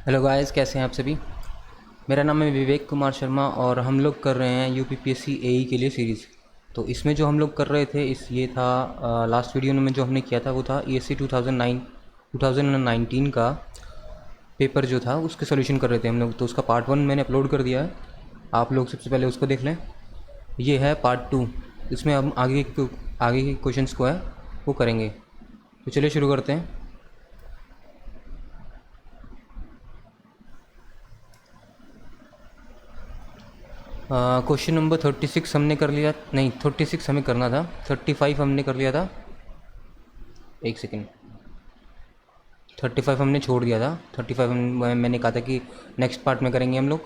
Hello guys, कैसे हैं आप सभी। मेरा नाम है विवेक कुमार शर्मा और हम लोग कर रहे हैं यूपीपीएससी एई के लिए सीरीज़। तो इसमें जो हम लोग कर रहे थे ये था लास्ट वीडियो में जो हमने किया था वो था ईएससी 2019 का पेपर जो था उसके सोल्यूशन कर रहे थे हम लोग। तो उसका पार्ट 1 मैंने अपलोड कर दिया है, आप लोग सबसे पहले उसको देख लें। ये है पार्ट 2, इसमें हम आगे के क्वेश्चंस को है वो करेंगे। तो चलिए शुरू करते हैं। क्वेश्चन नंबर 36 हमने कर लिया, नहीं 36 हमें करना था, 35 हमने कर लिया था। एक सेकेंड, 35 हमने छोड़ दिया था। 35 मैंने कहा था कि नेक्स्ट पार्ट में करेंगे हम लोग,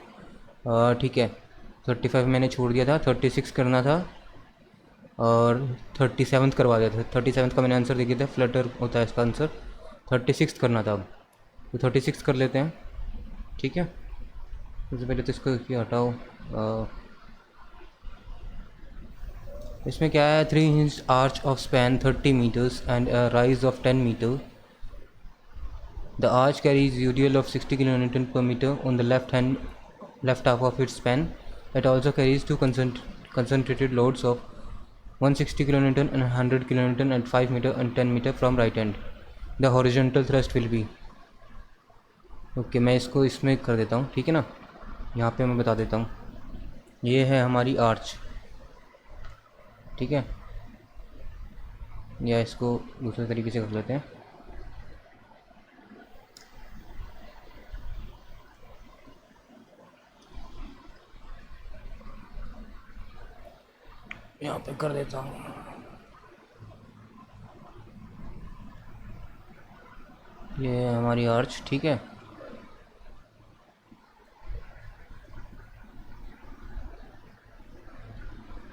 ठीक है। 35 मैंने छोड़ दिया था, 36 करना था और 37 करवा दिया था। 37 का मैंने आंसर दे दिया था, फ्लटर होता है इसका आंसर। 36 करना था अब, तो 36 कर लेते हैं, ठीक है। सबसे पहले तो इसको ये हटाओ। इसमें क्या है, 3 inch arch of span 30 metres and rise of 10 metre. The arch carries UDL of 60 kN per meter on the left half of its span. It also carries two concentrated loads of 160 kN and 100 kN at 5 meter and 10 meter from right end. The horizontal thrust will be। Okay, मैं इसको इसमें कर देता हूँ, ठीक है ना। यहाँ पे मैं बता देता हूँ, ये है हमारी आर्च, ठीक है। या इसको दूसरे तरीके से कर लेते हैं। यहाँ पे कर देता हूँ। ये है हमारी आर्च, ठीक है।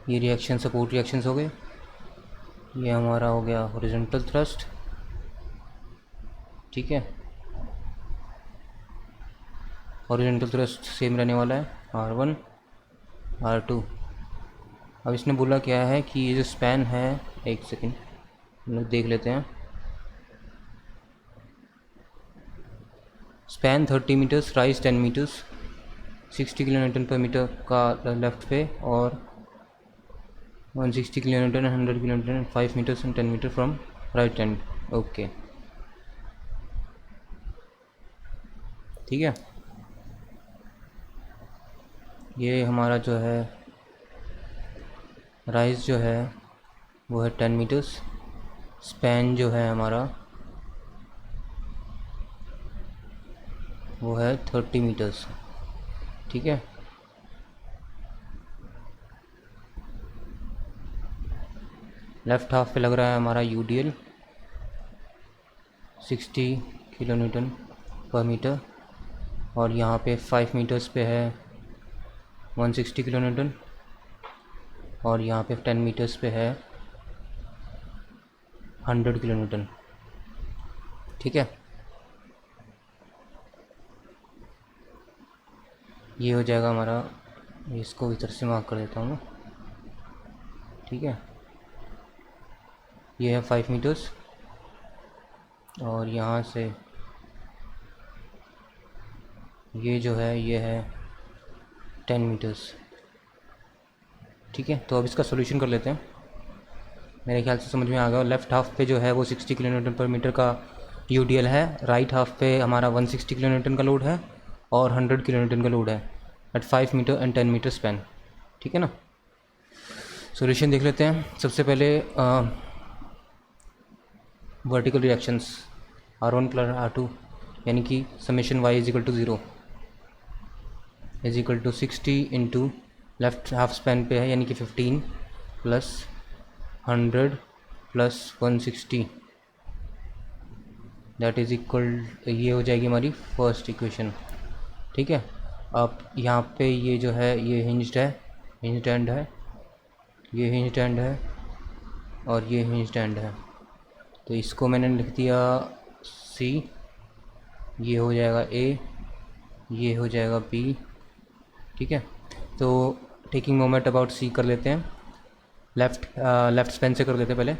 ये रिएक्शन सपोर्ट रिएक्शंस हो गए। ये हमारा हो गया हॉरिजॉन्टल थ्रस्ट, ठीक है। हॉरिजॉन्टल थ्रस्ट सेम रहने वाला है, R1 R2। अब इसने बोला क्या है कि ये जो स्पैन है, एक सेकेंड हम लोग देख लेते हैं। Span 30 metres, rise 10 metres, 60 kN per metre का लेफ्ट पे और 160 kN, 100 kN, 5 metres and 10 metre from right end. Okay, ठीक है। ये हमारा जो है राइज जो है वो है 10 मीटर्स, स्पैन जो है हमारा वो है 30 मीटर्स, ठीक है। लेफ़्ट हाफ पे लग रहा है हमारा यूडीएल 60 kN पर मीटर और यहाँ पे 5 मीटर्स पे है 160 kN और यहाँ पे 10 मीटर्स पे है 100 kN, ठीक है। ये हो जाएगा हमारा, इसको इधर से मार्क कर देता हूँ मैं, ठीक है। ये है 5 मीटर्स और यहाँ से ये जो है ये है 10 मीटर्स, ठीक है। तो अब इसका सोल्यूशन कर लेते हैं। मेरे ख्याल से समझ में आ गया। लेफ़्ट हाफ पे जो है वो 60 kN पर मीटर का यूडीएल है, राइट हाफ पे हमारा 160 kN का लोड है और 100 kN का लोड है at 5 metre and 10 metre span, ठीक है ना। सॉल्यूशन देख लेते हैं। सबसे पहले vertical reactions R1 plus R2 यानी कि summation y is equal to 0 is equal to 60 into left half span पे है यानी कि 15 plus 100 plus 160 that is equal, ये हो जाएगी हमारी फर्स्ट इक्वेशन, ठीक है। अब यहाँ पे ये जो है ये हिंज्ड है, हिंज्ड एंड है, ये हिंज्ड एंड है और ये हिंज्ड एंड है। तो इसको मैंने लिख दिया C, ये हो जाएगा A, ये हो जाएगा B, ठीक है। तो टेकिंग मोमेंट अबाउट C कर लेते हैं, लेफ़्ट स्पेन से कर लेते हैं पहले।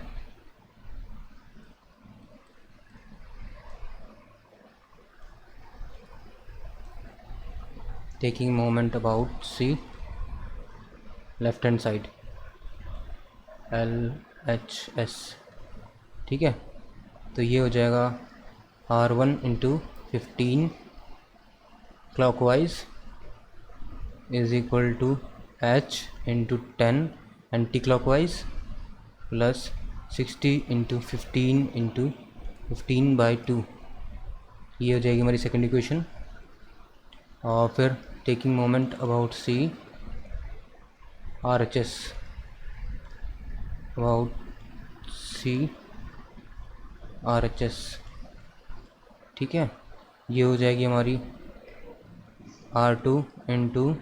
Taking moment about C left hand side LHS। ठीक है, तो ये हो जाएगा R1 into 15 clockwise is equal to H into 10 anticlockwise plus 60 into 15/2। ये हो जाएगी हमारी सेकेंड इक्वेशन। और फिर taking moment about C RHS about C RHS। ठीक है, ये हो जाएगी हमारी R2 into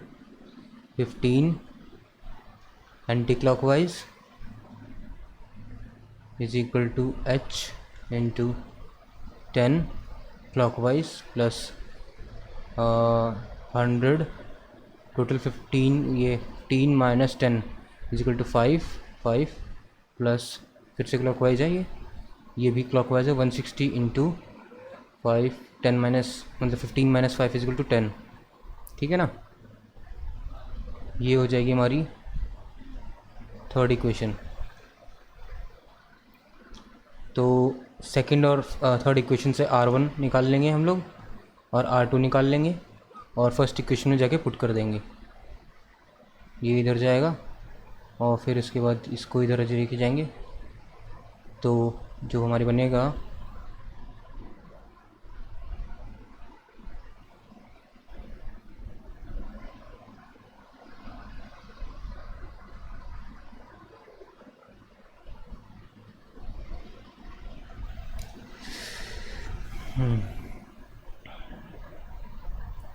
15 anticlockwise is equal to H into 10 clockwise plus 100 total 15, ये 15 minus 10 is equal to 5 plus फिर से क्लॉकवाइज है, ये भी क्लॉकवाइज है 160 इंटू 5 10 माइनस मतलब 15 माइनस 5 इज इक्वल टू 10। ठीक है ना, ये हो जाएगी हमारी थर्ड इक्वेशन। तो सेकंड और थर्ड इक्वेशन से R1 निकाल लेंगे हम लोग और R2 निकाल लेंगे और फर्स्ट इक्वेशन में जाके पुट कर देंगे। ये इधर जाएगा और फिर इसके बाद इसको इधर लेके जाएंगे, तो जो हमारे बनेगा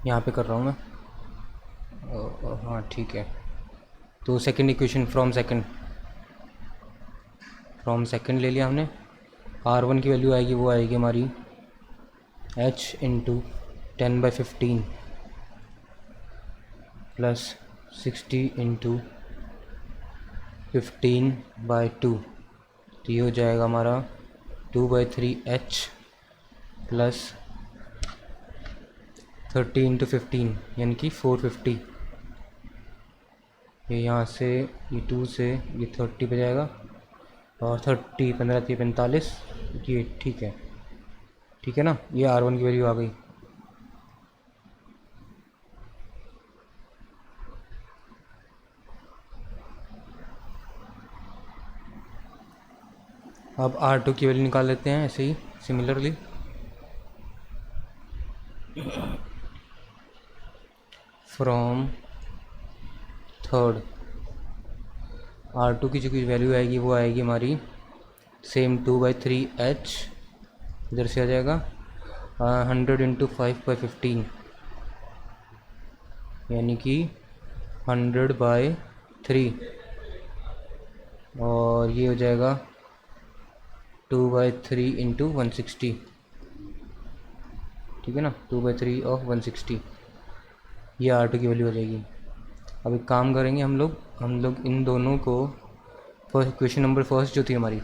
यहाँ पे कर रहा हूँ मैं। हाँ ठीक है, तो सेकंड इक्वेशन फ्रॉम सेकंड ले लिया हमने। R1 की वैल्यू आएगी, वो आएगी हमारी H इंटू 10/15 प्लस 60 इंटू 15/2। तो ये हो जाएगा हमारा 2/3H प्लस 30 इंटू 15 यानी कि 450। ये यहाँ से ये 2 से ये 30 पे जाएगा और 30 15 3 45। ये ठीक है ना, ये R1 की वैल्यू आ गई। अब R2 की वैल्यू निकाल लेते हैं ऐसे ही सिमिलरली। फ्रॉम थर्ड R2 की जो वैल्यू आएगी वो आएगी हमारी सेम 2/3H, इधर से आ जाएगा 100 इंटू 5/15 यानी कि 100/3 और ये हो जाएगा 2/3 इंटू 160। ठीक है ना, 2/3 ऑफ 160, ये R2 की वैल्यू हो जाएगी। अब एक काम करेंगे हम लोग इन दोनों को फर्स्ट क्वेश्चन नंबर फर्स्ट जो थी हमारी,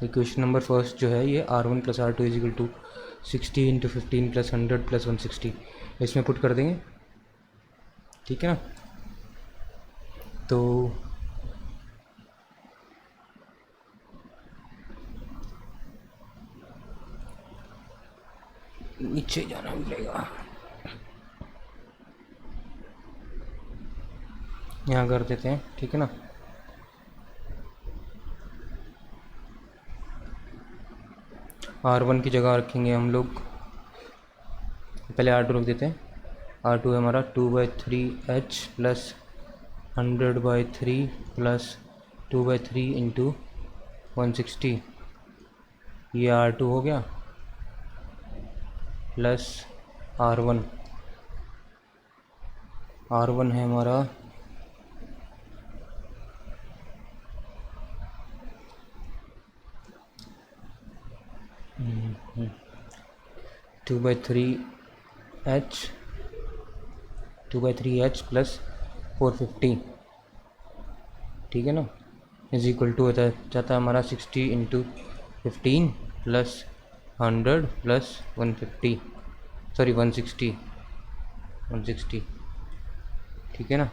क्वेश्चन नंबर फर्स्ट जो है ये R1 plus R2 is equal to 60 into 15 plus 100 plus 160 इसमें पुट कर देंगे। ठीक है ना, तो नीचे जाना मिलेगा, यहाँ कर देते हैं। ठीक है ना, R1 की जगह रखेंगे हम लोग, पहले R2 रख देते हैं। R2 है हमारा 2/3H प्लस 100/3 प्लस 2/3 इंटू 160, ये R2 हो गया प्लस R1 है हमारा 2/3H प्लस 450। ठीक है ना, इज इक्वल टू होता जाता है हमारा 60 इंटू 15 प्लस 100 प्लस 150, सॉरी 160, 160, ठीक है ना।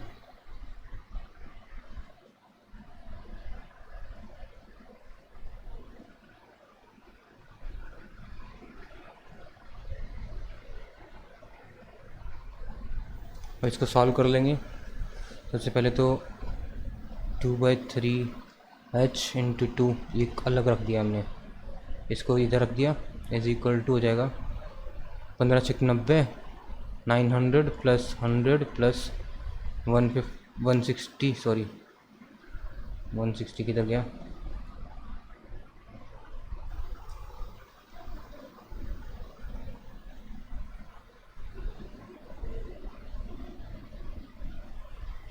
और इसको सॉल्व कर लेंगे। सबसे पहले तो 2/3 इंटू 2 ये अलग रख दिया हमने, इसको इधर रख दिया, इज इक्वल टू हो जाएगा 15 छक 90, 900 प्लस 100 प्लस 160, सॉरी 160 किधर गया,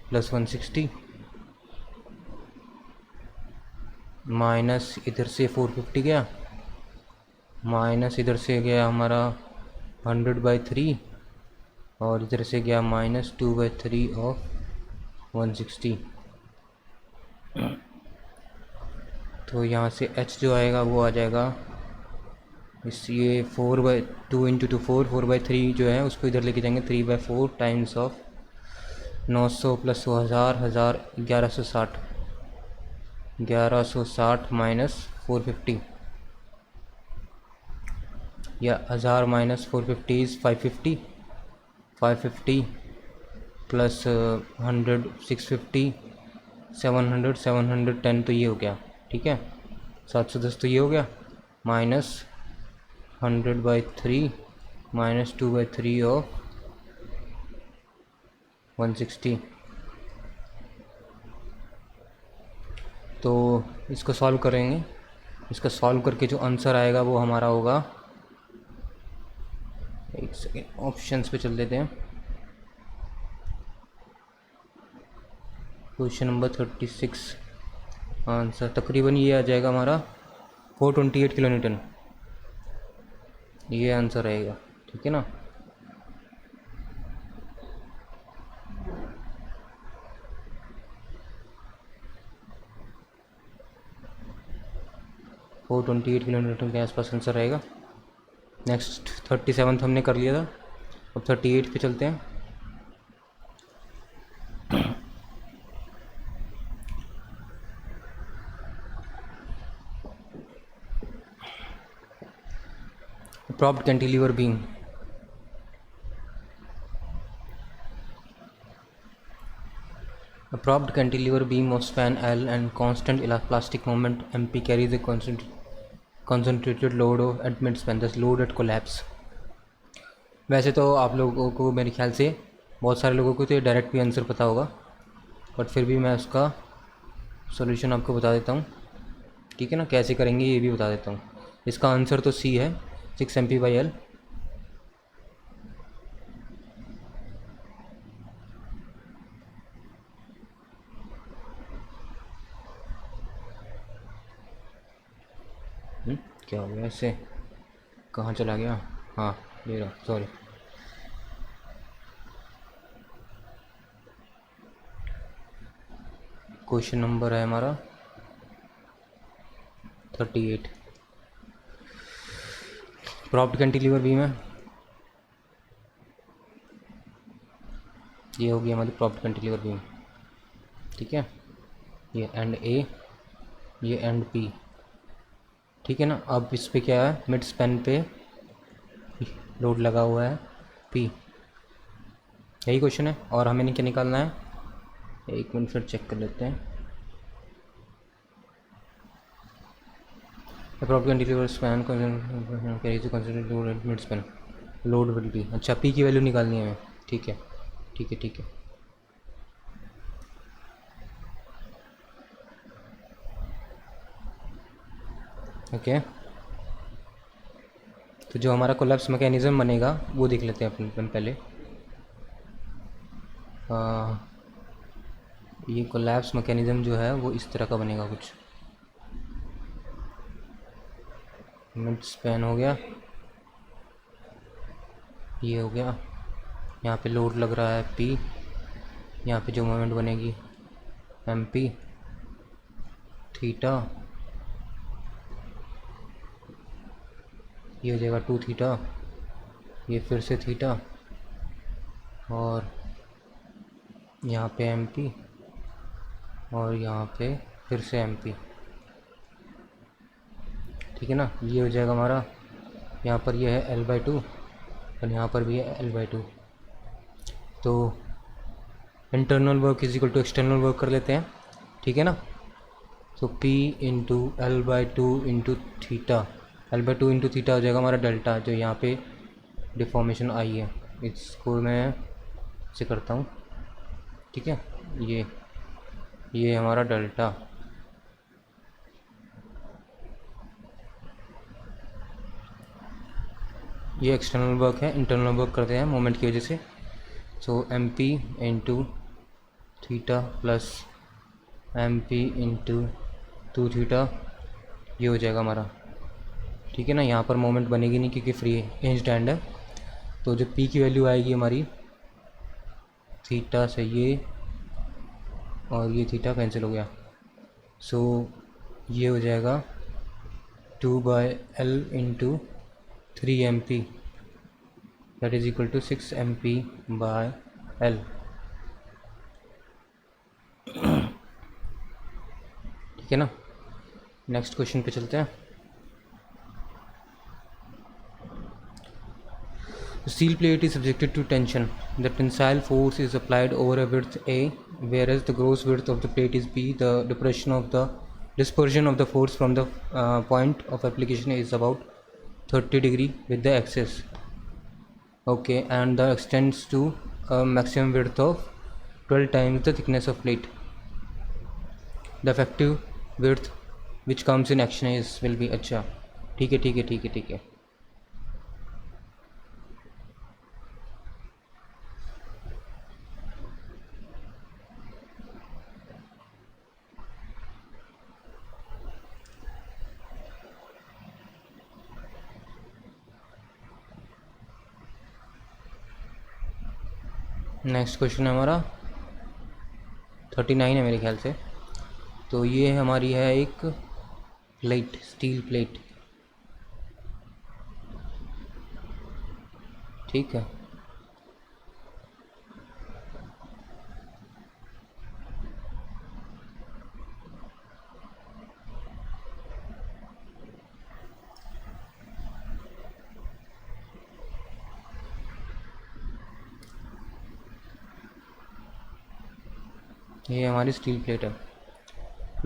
प्लस 160 माइनस इधर से 450 गया, माइनस इधर से गया हमारा 100/3 और इधर से गया -2/3 ऑफ 160। तो यहाँ से h जो आएगा वो आ जाएगा इस ये 4/2 इंटू 2 4/3 जो है उसको इधर लेके जाएंगे 3/4 टाइम्स ऑफ 900 प्लस 1000 1160, 1160 माइनस 450 या 1000 माइनस 450 इज़ 550, 550 प्लस 100 650, 700 710, तो ये हो गया, ठीक है 710, तो ये हो गया माइनस 100/3 माइनस 2/3 ऑफ 160। तो इसको सॉल्व करेंगे, इसका सॉल्व करके जो आंसर आएगा वो हमारा होगा, एक सेकेंड ऑप्शंस पे चल देते हैं। क्वेश्चन नंबर 36 आंसर तकरीबन ये आ जाएगा हमारा 428 किलो न्यूटन, ये आंसर रहेगा, ठीक है ना। फोर 28 किलो न्यूटन के आसपास आंसर रहेगा। नेक्स्ट 37 हमने कर लिया था, अब 38 पे चलते हैं। propped cantilever beam, a propped cantilever beam of span L and constant plastic moment MP carries a concentrated load of at mid span, thus load at collapse। वैसे तो आप लोगों को मेरे ख्याल से बहुत सारे लोगों को तो ये डायरेक्ट भी आंसर पता होगा, बट फिर भी मैं उसका सॉल्यूशन आपको बता देता हूँ, ठीक है ना, कैसे करेंगे ये भी बता देता हूँ। इसका आंसर तो सी है, 6 MP/L। क्या हो गया इससे, कहाँ चला गया, हाँ ले रहा, सॉरी। क्वेश्चन नंबर है हमारा 38, प्रॉप्ड कैंटिलीवर बीम है, ये होगी हमारी प्रॉप्ड कैंटिलीवर बीम, ठीक है, ये एंड ए, ये एंड पी, ठीक है ना। अब इस पे क्या है, मिड स्पैन पे लोड लगा हुआ है पी, यही क्वेश्चन है, और हमें क्या निकालना है, एक मिनट फिर चेक कर लेते हैं। Propped cantilever span mid span load will be, अच्छा पी की वैल्यू निकालनी है हमें, ठीक है ठीक है ठीक है। ओके, तो जो हमारा कोलैप्स मैकेनिज़्म बनेगा वो देख लेते हैं अपन पहले। ये कोलैप्स मैकेनिज़्म जो है वो इस तरह का बनेगा कुछ, मिड स्पैन हो गया, ये हो गया, यहाँ पे लोड लग रहा है पी, यहाँ पे जो मोमेंट बनेगी एम पी थीटा, ये हो जाएगा 2 थीटा, ये फिर से थीटा, और यहाँ पे एम पी, और यहाँ पे फिर से एम पी। ठीक है ना, ये हो जाएगा हमारा, यहाँ पर ये है L/2 और यहाँ पर भी है L/2। तो internal work is equal to external work कर लेते हैं, ठीक है ना। तो P into L/2 into theta, L/2 into theta हो जाएगा हमारा डेल्टा, जो यहाँ पे डिफॉर्मेशन आई है, इसको मैं से करता हूँ, ठीक है। ये हमारा डेल्टा, ये एक्सटर्नल वर्क है, इंटरनल वर्क करते हैं मोमेंट की वजह से। So M P into theta plus M P into 2 theta, ये हो जाएगा हमारा, ठीक है ना। यहाँ पर मोमेंट बनेगी नहीं क्योंकि फ्री हिंज्ड एंड है। तो जो पी की वैल्यू आएगी हमारी थीटा से, ये और ये थीटा कैंसिल हो गया। सो ये हो जाएगा 2/L into 3 MP, that is equal to 6 MP/L। ठीक है ना, नेक्स्ट क्वेश्चन पे चलते हैं। The steel plate is subjected to tension. The tensile force is applied over a width A, whereas the gross width of the plate is B. The dispersion of the force from the point of application is about 30 degree with the axis. Okay, and the extends to a maximum width of 12 times the thickness of plate. The effective width which comes in action is will be अच्छा, ठीक है ठीक है ठीक है ठीक है। Next question है हमारा 39 है मेरे ख्याल से। तो ये हमारी है एक प्लेट, स्टील प्लेट, ठीक है। ये हमारी स्टील प्लेट है।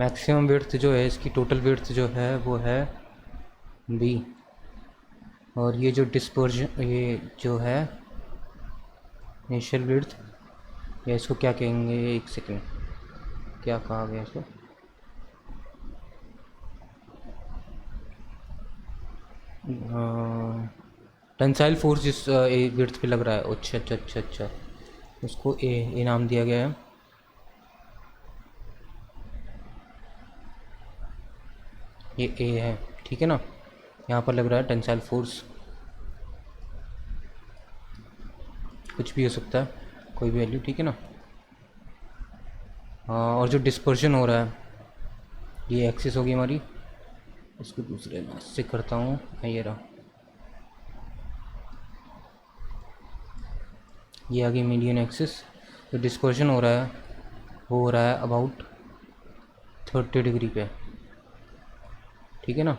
मैक्सिमम विड्थ जो है इसकी, टोटल विड्थ जो है वो है B, और ये जो डिस्पर्जन, ये जो है इनिशियल विड्थ, या इसको क्या कहेंगे, एक सेकेंड, क्या कहा गया इसको, टेंसाइल फोर्स जिस विड्थ पे लग रहा है, अच्छा अच्छा अच्छा अच्छा, उसको ए नाम दिया गया है। ये ए है, ठीक है ना। यहाँ पर लग रहा है टेंसाइल फोर्स, कुछ भी हो सकता है, कोई भी वैल्यू, ठीक है ना। और जो डिस्पर्जन हो रहा है, ये एक्सिस होगी हमारी, इसको दूसरे में से करता हूँ, ये रहा, ये आ गई मीडियन एक्सिस। जो डिस्पर्जन हो रहा है वो हो रहा है अबाउट 30 डिग्री पे, ठीक है ना।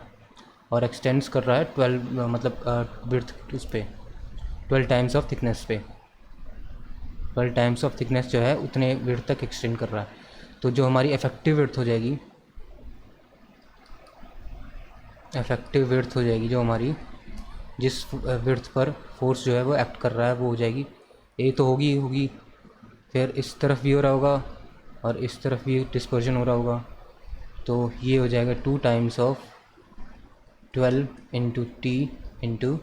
और एक्सटेंड्स कर रहा है 12, मतलब विड्थ उस पे 12 टाइम्स ऑफ थिकनेस पे, 12 टाइम्स ऑफ थिकनेस जो है उतने विड्थ तक एक्सटेंड कर रहा है। तो जो हमारी इफेक्टिव विड्थ हो जाएगी, इफेक्टिव विड्थ हो जाएगी जो हमारी, जिस विड्थ पर फोर्स जो है वो एक्ट कर रहा है, वो हो जाएगी ए तो होगी होगी, फिर इस तरफ भी हो रहा होगा और इस तरफ भी डिस्पर्जन हो रहा होगा। तो ये हो जाएगा 2 times of 12 into T into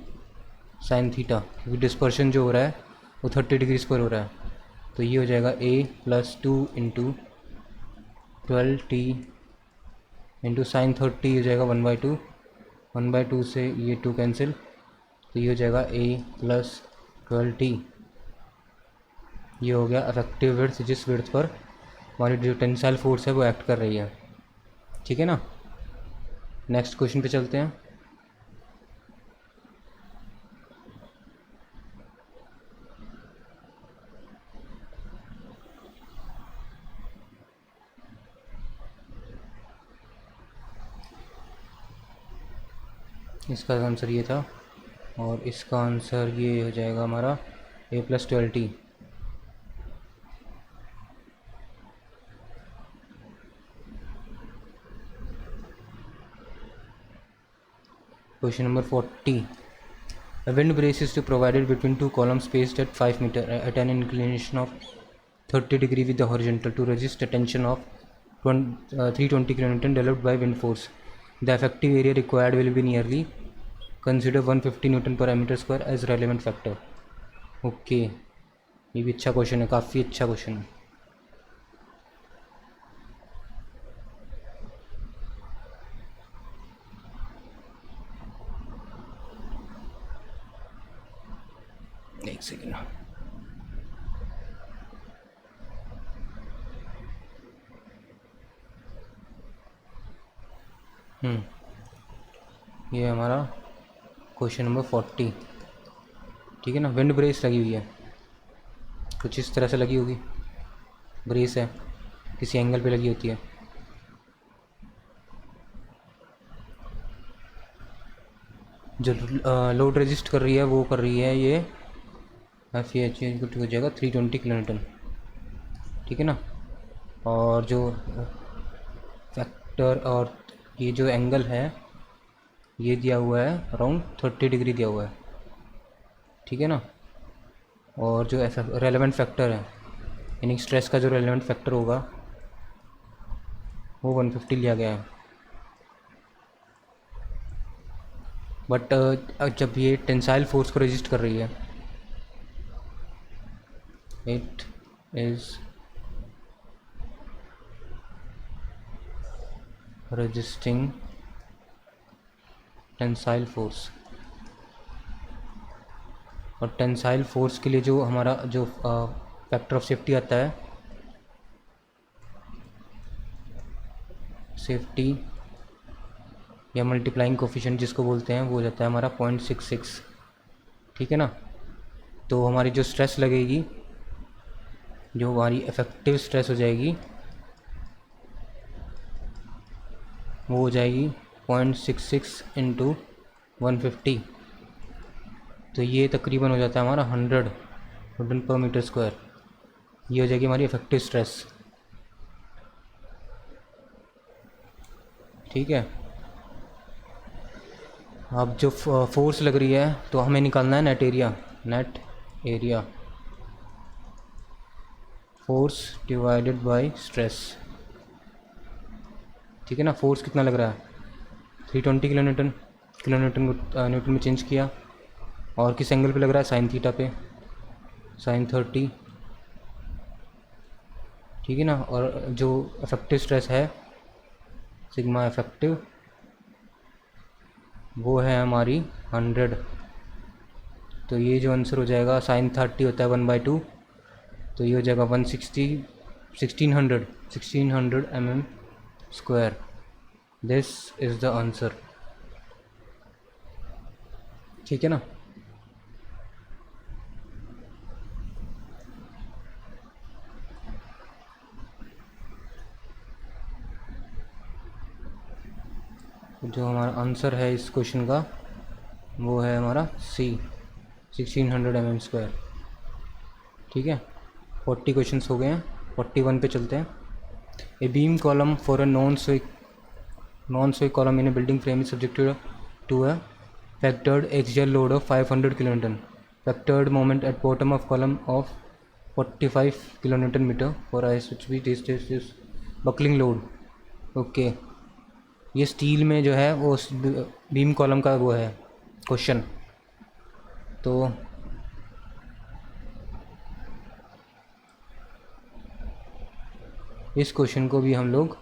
sine theta, क्योंकि डिस्पर्शन जो हो रहा है वो 30 डिग्रीज पर हो रहा है। तो ये हो जाएगा a plus 2 into 12t into sine 30 हो जाएगा 1/2, 1/2 से ये 2 कैंसिल, तो ये हो जाएगा a प्लस 12t। ये हो गया इफेक्टिव विड्थ, जिस विड्थ पर हमारी जो टेंसाइल फोर्स है वो एक्ट कर रही है, ठीक है ना। नेक्स्ट क्वेश्चन पे चलते हैं। इसका आंसर ये था, और इसका आंसर ये हो जाएगा हमारा A+12T। Question number 40। A wind brace is provided between two columns spaced at 5 meter at an inclination of 30 degree with the horizontal to resist a tension of 320 kN developed by wind force. The effective area required will be nearly, consider 150 Newton per meter square as relevant factor. Okay, ये भी अच्छा question है, काफ़ी अच्छा question है। एक second. ये हमारा क्वेश्चन नंबर 40, ठीक है ना। विंड ब्रेस लगी हुई है, कुछ इस तरह से लगी होगी, ब्रेस है, किसी एंगल पे लगी होती है। जो लोड रेजिस्ट कर रही है वो कर रही है ये FH हो जाएगा 320 kN, ठीक है ना। और जो फैक्टर और ये जो एंगल है ये दिया हुआ है अराउंड 30 डिग्री दिया हुआ है, ठीक है ना। और जो रेलेवेंट फैक्टर है, यानी स्ट्रेस का जो रेलेवेंट फैक्टर होगा वो 150 लिया गया है। बट जब ये टेंसाइल फोर्स को रेजिस्ट कर रही है, it is resisting tensile force. और टेंसाइल फोर्स के लिए जो हमारा जो फैक्टर ऑफ सेफ्टी आता है, सेफ्टी या मल्टीप्लाइंग कोफिशिएंट जिसको बोलते हैं, वो हो जाता है हमारा 0.66, ठीक है ना। तो हमारी जो स्ट्रेस लगेगी, जो हमारी इफेक्टिव स्ट्रेस हो जाएगी, वो हो जाएगी 0.66 इंटू 150। तो ये तकरीबन हो जाता है हमारा 100 न्यूटन पर मीटर स्क्वायर। ये हो जाएगी हमारी इफेक्टिव स्ट्रेस, ठीक है। अब जो फोर्स लग रही है तो हमें निकालना है net area. Net area force divided by stress, ठीक है ना। फोर्स कितना लग रहा है 320 किलोन्यूटन, किलोन्यूटन को न्यूटन में चेंज किया, और किस एंगल पे लग रहा है साइन थीटा पे, साइन 30, ठीक है ना। और जो इफेक्टिव स्ट्रेस है सिग्मा इफेक्टिव, वो है हमारी 100। तो ये जो आंसर हो जाएगा, साइन 30 होता है 1/2, तो ये हो जाएगा 1600 mm square. This is the answer, ठीक है ना। जो हमारा आंसर है इस क्वेश्चन का वो है हमारा C, 1600 mm स्क्वायर, ठीक है। 40 क्वेश्चंस हो गए हैं, 41 पे चलते हैं। A beam column for a non sway column in a building frame is subjected to a factored axial load of 500 kN, factored moment at bottom of column of 45 kN for I switch be this buckling load. Okay, ये steel में जो है वो beam column का वो है question. तो इस क्वेश्चन को भी हम लोग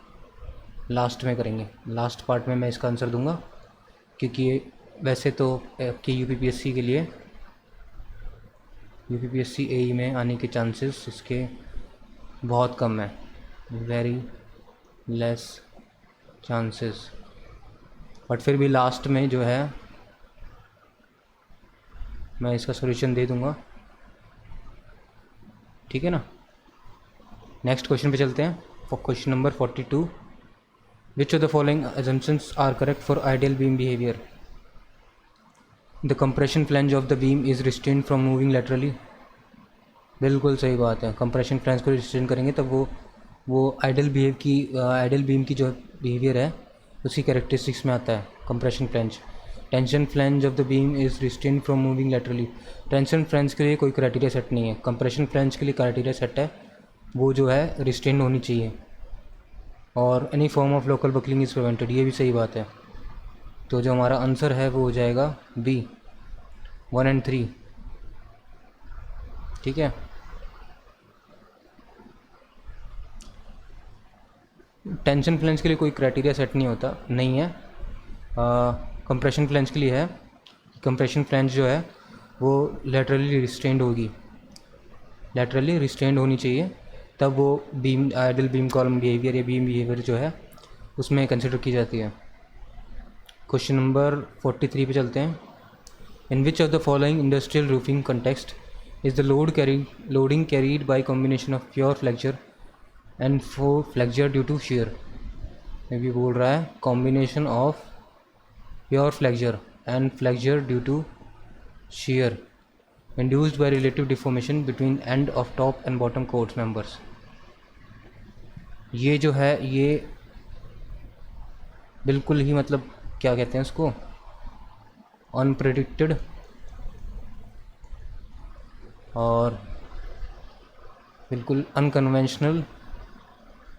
लास्ट में करेंगे, लास्ट पार्ट में मैं इसका आंसर दूंगा, क्योंकि वैसे तो आपके UPPSC के लिए UPPSC AE में आने के चांसेस इसके बहुत कम है, वेरी लेस चांसेस। बट फिर भी लास्ट में जो है मैं इसका सॉल्यूशन दे दूंगा, ठीक है ना। नेक्स्ट क्वेश्चन पे चलते हैं, for question number 42। Which of the following assumptions are correct for ideal beam behaviour. The compression flange of the beam is restrain from moving laterally. बिल्कुल सही बात है, कंप्रेशन फ्लैंज को रिस्ट्रेन करेंगे तब वो आइडल बीम की जो बिहेवियर है उसकी कैरेक्टरिस्टिक्स में आता है compression flange. Tension flange of the beam is restrain from moving laterally. Tension flange के लिए कोई क्राइटेरिया सेट नहीं है, कंप्रेशन फ्लैंज के लिए क्राइटेरिया सेट है, वो जो है रिस्ट्रेन होनी चाहिए। और any form of local buckling is prevented, ये भी सही बात है। तो जो हमारा आंसर है वो हो जाएगा बी, 1 और 3। ठीक है, टेंशन फ्लैंज के लिए कोई क्राइटेरिया सेट नहीं है। कंप्रेशन फ्लैंज के लिए है। कंप्रेशन फ्लैंज जो है वो लेटरली रिस्ट्रेंड होगी, लेटरली रिस्ट्रेंड होनी चाहिए, तब वो beam ideal beam column behaviour या बीम बिहेवियर जो है उसमें कंसिडर की जाती है। क्वेश्चन नंबर 43 पे चलते हैं। In which of the following industrial roofing context is the loading carried by combination of pure flexure and फो फ्लेक्चर ड्यू टू शेयर। ये भी बोल रहा है combination of pure flexure and flexure due to shear induced by relative deformation between end of top and bottom chords members। ये जो है ये बिल्कुल ही मतलब क्या कहते हैं इसको, अनप्रेडिक्टेड और बिल्कुल अनकन्वेंशनल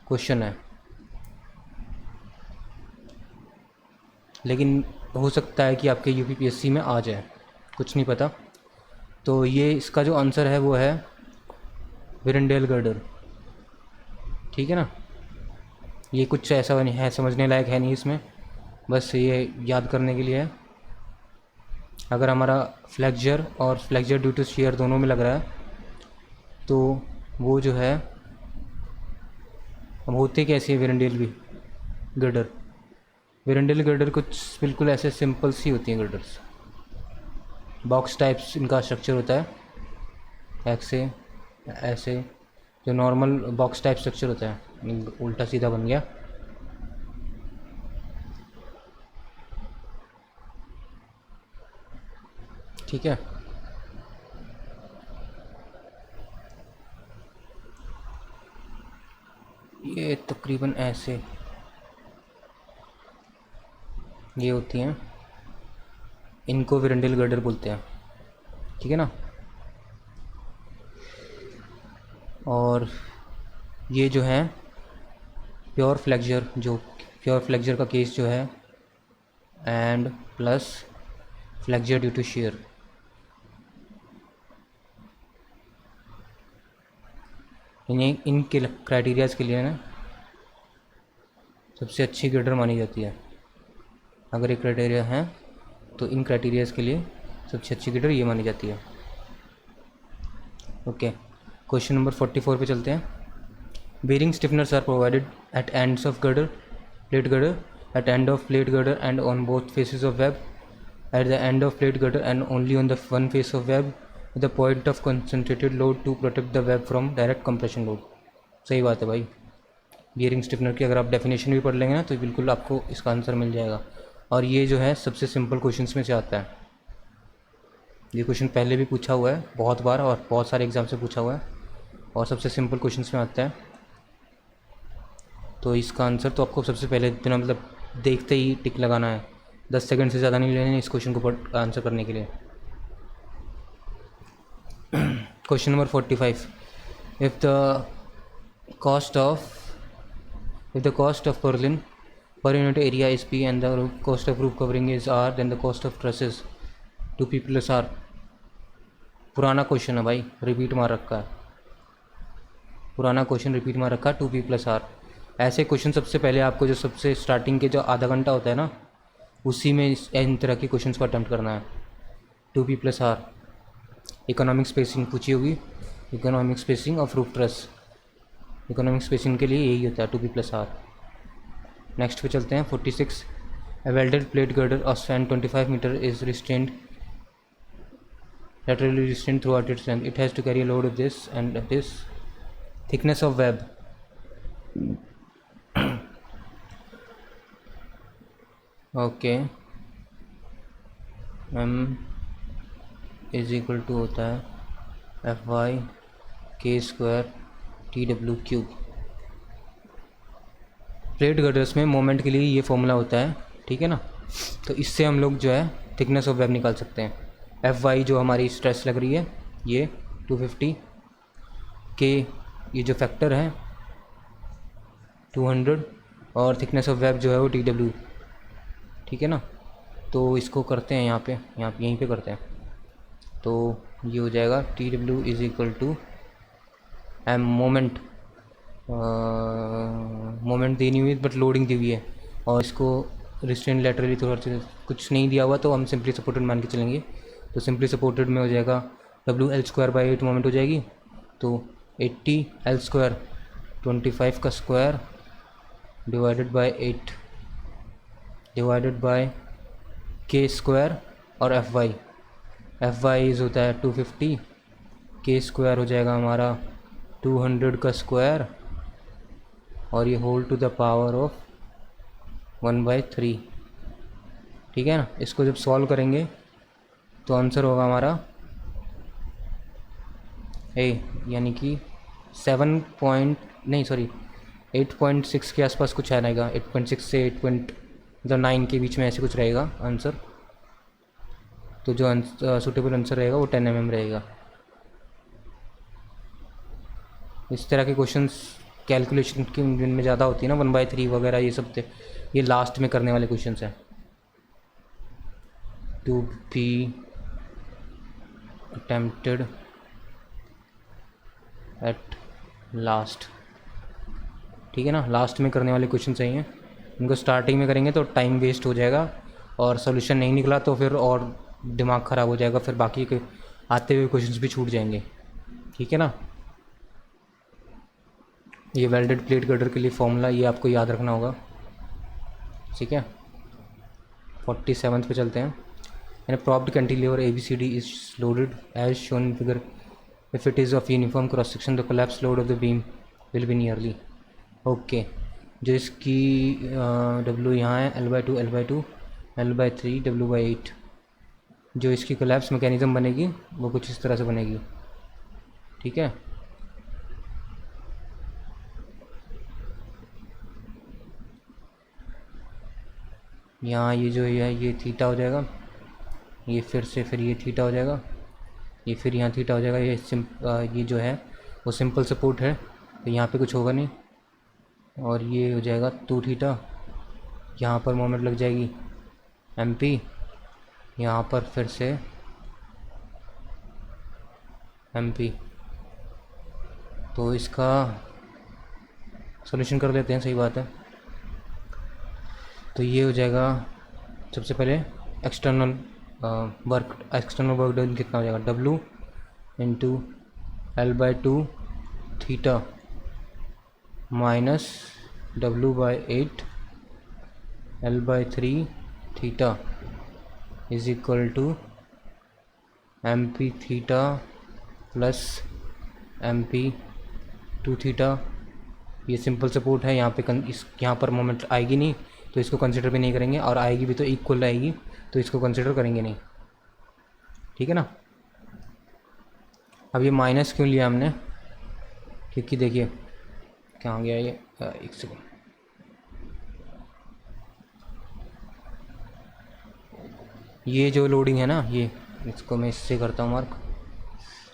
क्वेश्चन है, लेकिन हो सकता है कि आपके यूपीपीएससी में आ जाए, कुछ नहीं पता। तो ये इसका जो आंसर है वो है विरेंडेल गर्डर। ठीक है ना, ये कुछ ऐसा नहीं है, समझने लायक है नहीं इसमें, बस ये याद करने के लिए है। अगर हमारा फ्लेक्चर और फ्लेक्चर ड्यू टू शेयर दोनों में लग रहा है तो वो जो है, अब होते कैसे है विरेंडेल भी गर्डर, विरेंडेल गर्डर कुछ बिल्कुल ऐसे सिंपल सी होती हैं गर्डर्स, बॉक्स टाइप्स इनका स्ट्रक्चर होता है, ऐसे ऐसे जो नॉर्मल बॉक्स टाइप स्ट्रक्चर होता है, उल्टा सीधा बन गया। ठीक है, ये तकरीबन ऐसे ये होती हैं, इनको विरेंडेल गर्डर बोलते हैं। ठीक है ना, और ये जो है प्योर फ्लेक्चर, जो प्योर फ्लेक्चर का केस जो है and plus flexure due to shear, इनके क्राइटेरियाज के लिए ना सबसे अच्छी गर्डर मानी जाती है। अगर ये क्राइटेरिया हैं तो इन क्राइटेरियाज के लिए सबसे अच्छी गर्डर ये मानी जाती है। ओके, क्वेश्चन नंबर 44 पे चलते हैं। Bearing stiffeners are provided at ends of girder, plate girder, at end of plate girder and on both faces of web, at the end of plate girder and only on the one face of web, the point of concentrated load to protect the web from direct compression load. सही बात है भाई, bearing stiffener की अगर आप definition भी पढ़ लेंगे ना तो बिल्कुल आपको इसका आंसर मिल जाएगा। और ये जो है सबसे सिंपल क्वेश्चंस में से आता है। ये क्वेश्चन पहले भी पूछा हुआ है बहुत बार और बहुत सारे एग्जाम से पूछा हुआ है और सबसे सिंपल क्वेश्चंस में आता है। तो इसका आंसर तो आपको सबसे पहले बिना मतलब देखते ही टिक लगाना है, 10 सेकंड से ज़्यादा नहीं लेने इस क्वेश्चन को आंसर करने के लिए। Question number 45। If the cost of purlin per unit area is P and the cost of roof covering is R, then the cost of trusses 2P plus R। पुराना क्वेश्चन है भाई, repeat मार रखा है, पुराना क्वेश्चन रिपीट मार रखा है, 2P plus R। ऐसे क्वेश्चन सबसे पहले आपको जो सबसे स्टार्टिंग के जो आधा घंटा होता है ना उसी में इन तरह के क्वेश्चन को अटैम्प्ट करना है। 2P plus R। Economic spacing पूछी होगी, economic spacing of roof truss, economic spacing के लिए यही होता है 2P plus R। नेक्स्ट पे चलते हैं 46। A welded plate girder of span 25 meter is restrained, laterally restrained throughout its length. It has to carry a load of this and this thickness of web। Okay, m is equal to होता है F Y के square T W cube. Plate girders में moment के लिए ये formula होता है, ठीक है ना। तो इससे हम लोग जो है थिकनेस ऑफ वेब निकाल सकते हैं। एफ वाई जो हमारी स्ट्रेस लग रही है ये 250 के, ये जो फैक्टर है 200, और थिकनेस ऑफ वेब जो है वो टी डब्ल्यू, ठीक है ना। तो इसको करते हैं यहाँ पे यहीं पे करते हैं। तो ये हो जाएगा T W is equal to M moment, moment दी नहीं हुई बट लोडिंग दी हुई है, और इसको रिस्ट्रेन लेटरली थोड़ा कुछ नहीं दिया हुआ तो हम सिंपली सपोर्टेड मान के चलेंगे। तो सिंपली सपोर्टेड में हो जाएगा W L square by 8 moment हो जाएगी। तो 80 एल स्क्वायर 25 का square divided by 8 divided by के स्क्वायर, और एफ वाई इज होता है 250, के स्क्वायर हो जाएगा हमारा 200 का स्क्वायर, और ये whole to the power of 1/3, ठीक है ना। इसको जब सॉल्व करेंगे तो आंसर होगा हमारा ए, यानी कि 8.6 के आसपास कुछ आएगा, 8.6 से 8.9 के बीच में ऐसे कुछ रहेगा आंसर। तो जो सूटेबल आंसर रहेगा वो 10 mm रहेगा। इस तरह के क्वेश्चंस कैलकुलेशन की जिनमें ज़्यादा होती है ना 1/3 वगैरह, ये सब थे, ये लास्ट में करने वाले क्वेश्चंस हैं। To be attempted at last, ठीक है ना, लास्ट में करने वाले क्वेश्चन चाहिए। इनको स्टार्टिंग में करेंगे तो टाइम वेस्ट हो जाएगा, और सोल्यूशन नहीं निकला तो फिर और दिमाग ख़राब हो जाएगा, फिर बाकी के आते हुए क्वेश्चंस भी छूट जाएंगे, ठीक है ना। ये वेल्डेड प्लेट गर्डर के लिए फॉर्मूला ये आपको याद रखना होगा, ठीक है। 47 पे चलते हैं। End propped cantilever ABCD is loaded as shown in figure, if it is of uniform cross section the collapse load of the beam will be nearly. Okay, जो इसकी W यहाँ है L/2 L/2 L/3 W/8, जो इसकी collapse mechanism बनेगी वो कुछ इस तरह से बनेगी, ठीक है। यहाँ ये जो है ये थीटा हो जाएगा, ये फिर ये थीटा हो जाएगा, ये फिर यहाँ थीटा हो जाएगा। ये जो है वो सिंपल सपोर्ट है तो यहाँ पे कुछ होगा नहीं, और ये हो जाएगा 2 थीटा। यहाँ पर मोमेंट लग जाएगी MP, यहाँ पर फिर से MP। तो इसका सॉल्यूशन कर लेते हैं, सही बात है। तो ये हो जाएगा सबसे पहले एक्सटर्नल वर्क डन कितना हो जाएगा, W into L/2 theta minus W/8 L/3 theta is equal to MP theta plus MP 2 theta. ये सिंपल सपोर्ट है, यहाँ पे यहाँ पर मोमेंट आएगी नहीं तो इसको कंसिडर भी नहीं करेंगे, और आएगी भी तो इक्वल आएगी तो इसको कंसिडर करेंगे नहीं, ठीक है ना। अब ये माइनस क्यों लिया हमने, क्योंकि देखिए कहाँ गया ये, एक सेकेंड, ये जो लोडिंग है ना, ये इसको मैं इससे करता हूँ मार्क।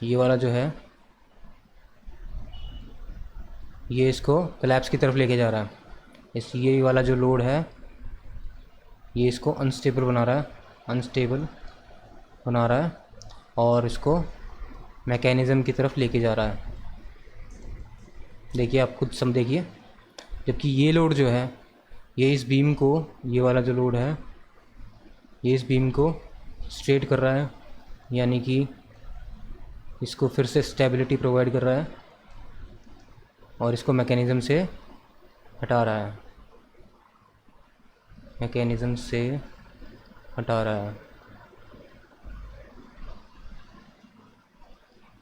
ये वाला जो है ये इसको कोलैप्स की तरफ लेके जा रहा है, ये वाला जो लोड है ये इसको अनस्टेबल बना रहा है और इसको मैकेनिज़्म की तरफ लेके जा रहा है। देखिए आप खुद देखिए, जबकि ये लोड जो है ये इस बीम को, ये वाला जो लोड है ये इस बीम को स्ट्रेट कर रहा है, यानी कि इसको फिर से स्टेबिलिटी प्रोवाइड कर रहा है, और इसको मैकेनिज़्म से हटा रहा है,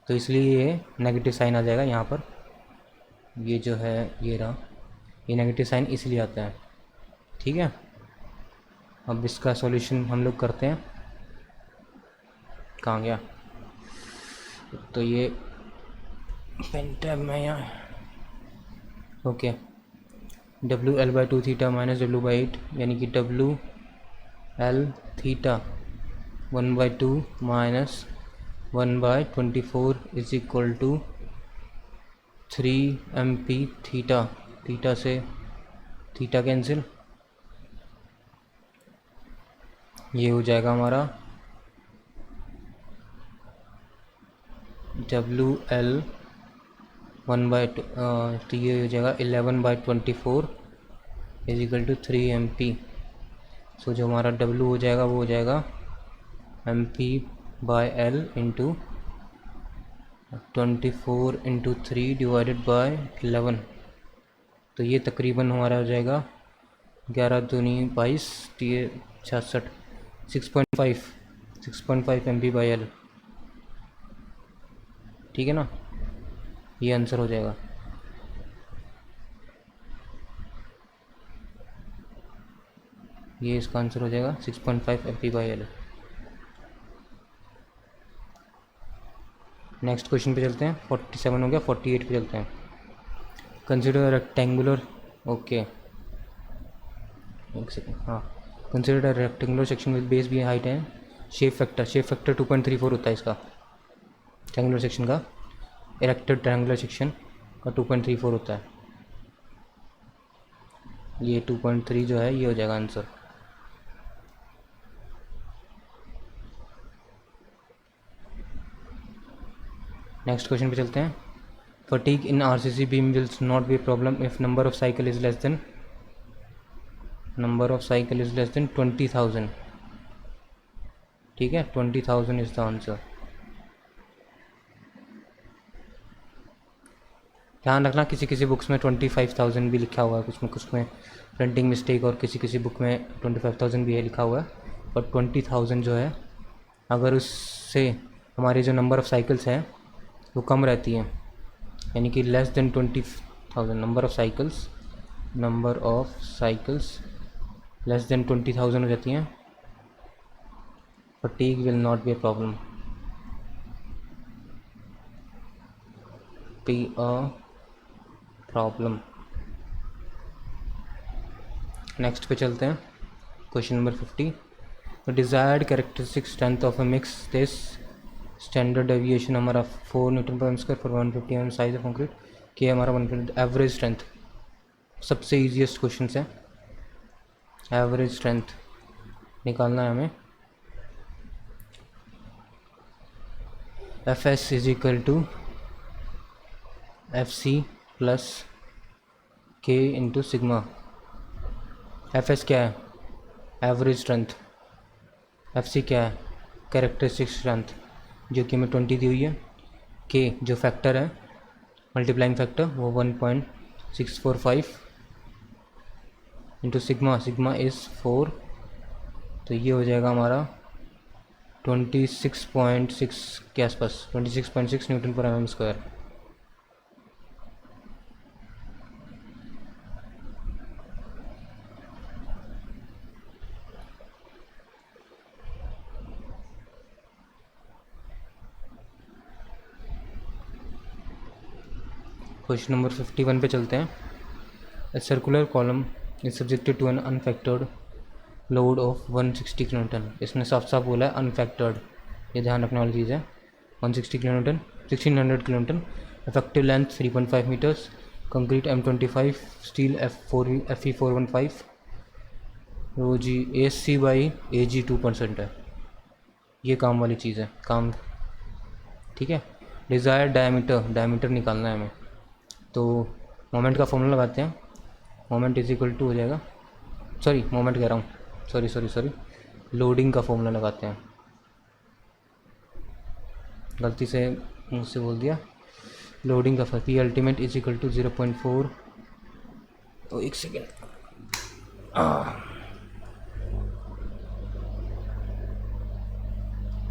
तो इसलिए ये नेगेटिव साइन आ जाएगा यहाँ पर। ये जो है ये रहा, ये नेगेटिव साइन इसलिए आता है, ठीक है। अब इसका सॉल्यूशन हम लोग करते हैं। कहाँ गया? तो ये पेन टैब में यहाँ, okay, W L by 2 theta minus W by 8, यानी कि W L theta 1/2 minus 1/24 is equal to 3 MP theta. Theta से थीटा कैंसिल, ये हो जाएगा हमारा डब्ल्यू एल 1/2, तो ये हो जाएगा 11/24 इज इक्वल टू 3 MP। सो जो हमारा डब्ल्यू हो जाएगा वो हो जाएगा MP/L into 24 into 3 divided by 11। तो ये तकरीबन हमारा हो जाएगा 11 दूनी 22, तो ये 66, 6.5 MP/L। ठीक है ना, ये आंसर हो जाएगा। ये इसका आंसर हो जाएगा 6.5 MP/L। नेक्स्ट क्वेश्चन पे चलते हैं, 47 हो गया, 48 पे चलते हैं। कंसिडर रेक्टेंगुलर, ओके एक सेकेंड, हाँ, consider a rectangular section with base भी हाइट है, शेप फैक्टर 2.34 होता है इसका, ट्रायंगुलर सेक्शन का, इरेक्टेड ट्रायंगुलर सेक्शन का 2.34 होता है। ये 2.3 जो है ये हो जाएगा आंसर। नेक्स्ट क्वेश्चन पे चलते हैं। Fatigue in RCC beam will not B problem if number of cycle is less than 20,000। ठीक है, 20,000 इज द आंसर। ध्यान रखना किसी किसी बुक्स में 25,000 भी लिखा हुआ है, कुछ में प्रिंटिंग मिस्टेक, और किसी बुक में 25,000 भी है लिखा हुआ है, और 20,000 जो है अगर उससे हमारी जो नंबर ऑफ़ साइकिल्स हैं वो कम रहती हैं, यानी कि less than 20,000, number of cycles less than 20,000 हो जाती हैं, fatigue will not be a problem, be a problem. Next पे चलते हैं, question number 50। The desired characteristic strength of a mix this standard deviation हमारा 4 Nm/m² for 150 mm size of concrete, कि हमारा 150 average strength. सबसे ईजीएस्ट क्वेश्चन है, average strength निकालना है हमें। Fs is equal to Fc plus K into sigma. Fs क्या है? Average strength. Fc क्या है? कैरेक्टरिस्टिक स्ट्रेंथ, जो कि हमें 20 दी हुई है। K जो फैक्टर है, मल्टीप्लाइंग फैक्टर, वो 1.645 इंटू सिग्मा इज़ 4, तो ये हो जाएगा हमारा 26.6 के आसपास, 26.6 Nm/mm²। क्वेश्चन नंबर 51 पे चलते हैं। A circular column is subjected to an unfactored load of 160 kN। इसने साफ साफ बोला है अनफैक्टर्ड, ये ध्यान रखने वाली चीज़ है। 160 kN, 1600 kN, effective length 3.5 metres, concrete M25, steel Fe415, रो जी AC/AG 2% है। ये काम वाली चीज़ है, काम, ठीक है। डिज़ायर्ड डायमीटर निकालना है हमें, तो मोमेंट का फॉर्मूला लगाते हैं। मोमेंट इज इक्वल टू हो जाएगा, मोमेंट कह रहा हूँ, सॉरी, लोडिंग का फॉर्मूला लगाते हैं। गलती से मुझसे बोल दिया, लोडिंग का P ultimate is equal to 0.4, तो एक सेकेंड,